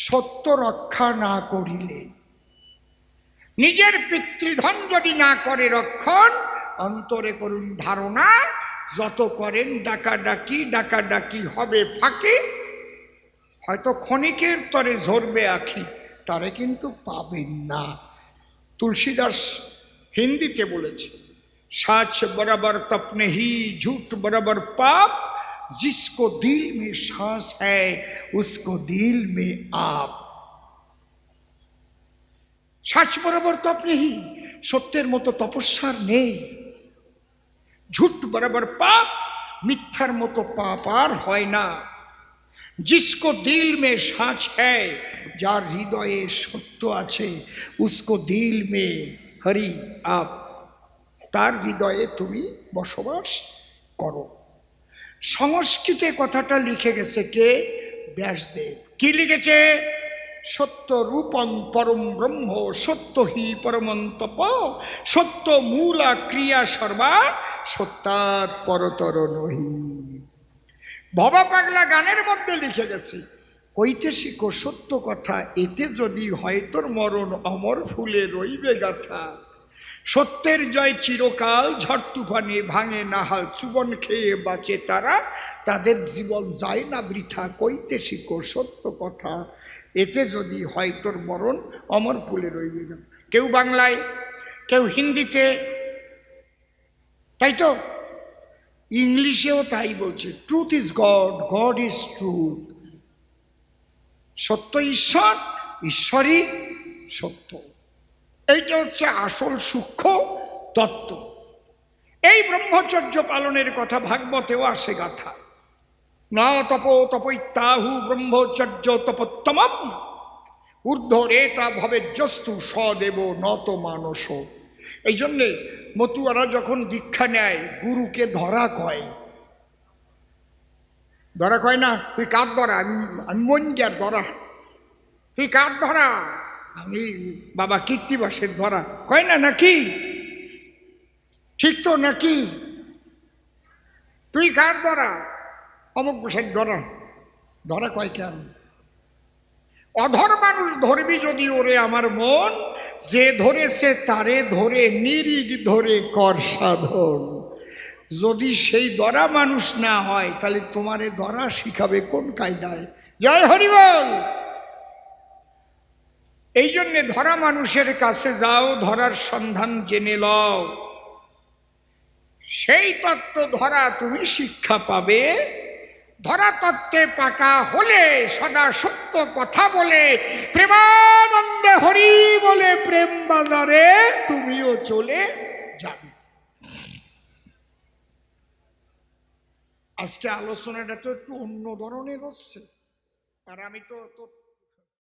সত্য রক্ষা না করিলে, নিজের পিতৃধন যদি না করে রক্ষণ, অন্তরে করুন ধারণা, যত করেন ডাকাডাকি, ডাকাডাকি হবে ফাঁকি, হয়তো ক্ষণিকের তরে ঝরবে আখি, তারে কিন্তু পাবেন না। তুলসীদাস হিন্দিতে বলেছে, সাচ বরাবর তপ নেহি, ঝুট বরাবর পাপ, जिसको दिल में सांस है उसको दिल में आप। সাচ বরাবর তপ নেহি, সত্যের মতো তপস্যার নেই। ঝুট বরাবর পাপ, মিথ্যার মতো পাপ আর হয় না। जिसको दिल में सांच है, যার হৃদয়ে সত্য আছে, उसको दिल में হরি আপ, তার হৃদয়ে তুমি বসবাস করো। সংস্কৃতে কথাটা লিখে গেছে কে? ব্যাসদেব। কি লিখেছে? সত্য রূপং পরম ব্রহ্ম, সত্য হি পরমন্তপ, সত্য মূলা ক্রিয়া সর্বা, সত্যাৎ পরতর নহি। ভবা পাগলা গানের মধ্যে লিখে গেছে, কইতে শিখো সত্য কথা, এতে যদি হয় তোর মরণ, অমর ফুলে রইবে গাথা। সত্যের জয় চিরকাল, ঝড় তুফানে ভাঙে না হাল, চুবন খেয়ে বাঁচে তারা, তাদের জীবন যায় না বৃথা। কইতে শিখো সত্য কথা, এতে যদি হয় তোর মরণ, অমর ফুলে রইবে গাথা। কেউ বাংলায়, কেউ হিন্দিতে, তাই তো? ইংলিশেও তাই বলছে, truth is god, god is truth. সত্য ঈশ্বর, ঈশ্বরই সত্য। এইটা হচ্ছে আসল সূক্ষ্ম তত্ত্ব। এই ব্রহ্মচর্য পালনের কথা ভাগবতেও আসে গাথা। না তপো তপৈত্যাহু ব্রহ্মচর্য তপোত্তমম ঊর্ধ্বরেতা ভবেজ্জস্তু সদেব নত মানস। এই জন্যে মতুয়ারা যখন দীক্ষা নেয় গুরুকে ধরা কয়। ধরা কয় না, তুই কার ধরা? আমি মঞ্জার ধরা। তুই কার ধরা? আমি বাবা কীর্তিবাসের ধরা। কয় না নাকি? ঠিক তো নাকি? তুই কার ধরা? অমুক গোসাইর ধরা। ধরা কয় কেন? অধর মানুষ ধরবি যদি ওরে আমার মন, যে ধরেছে তারে ধরে নিরিগ ধরে কর সাধন। যদি সেই ধরা মানুষ না হয় তাহলে তোমারে ধরা শিখাবে কোন কায়দায়? জয় হরিবল। এই জন্যে ধরা মানুষের কাছে যাও, ধরার সন্ধান জেনে লও, সেই তত্ত্ব ধরা তুমি শিক্ষা পাবে। ধরা তত্ত্বে পাকা হলে সদা সত্য কথা বলে প্রেমানন্দে হরি বলে প্রেম বাজারে তুমিও চলে যাবে। আজকে আলোচনাটা তো একটু অন্য ধরনের হচ্ছে, আর আমি তো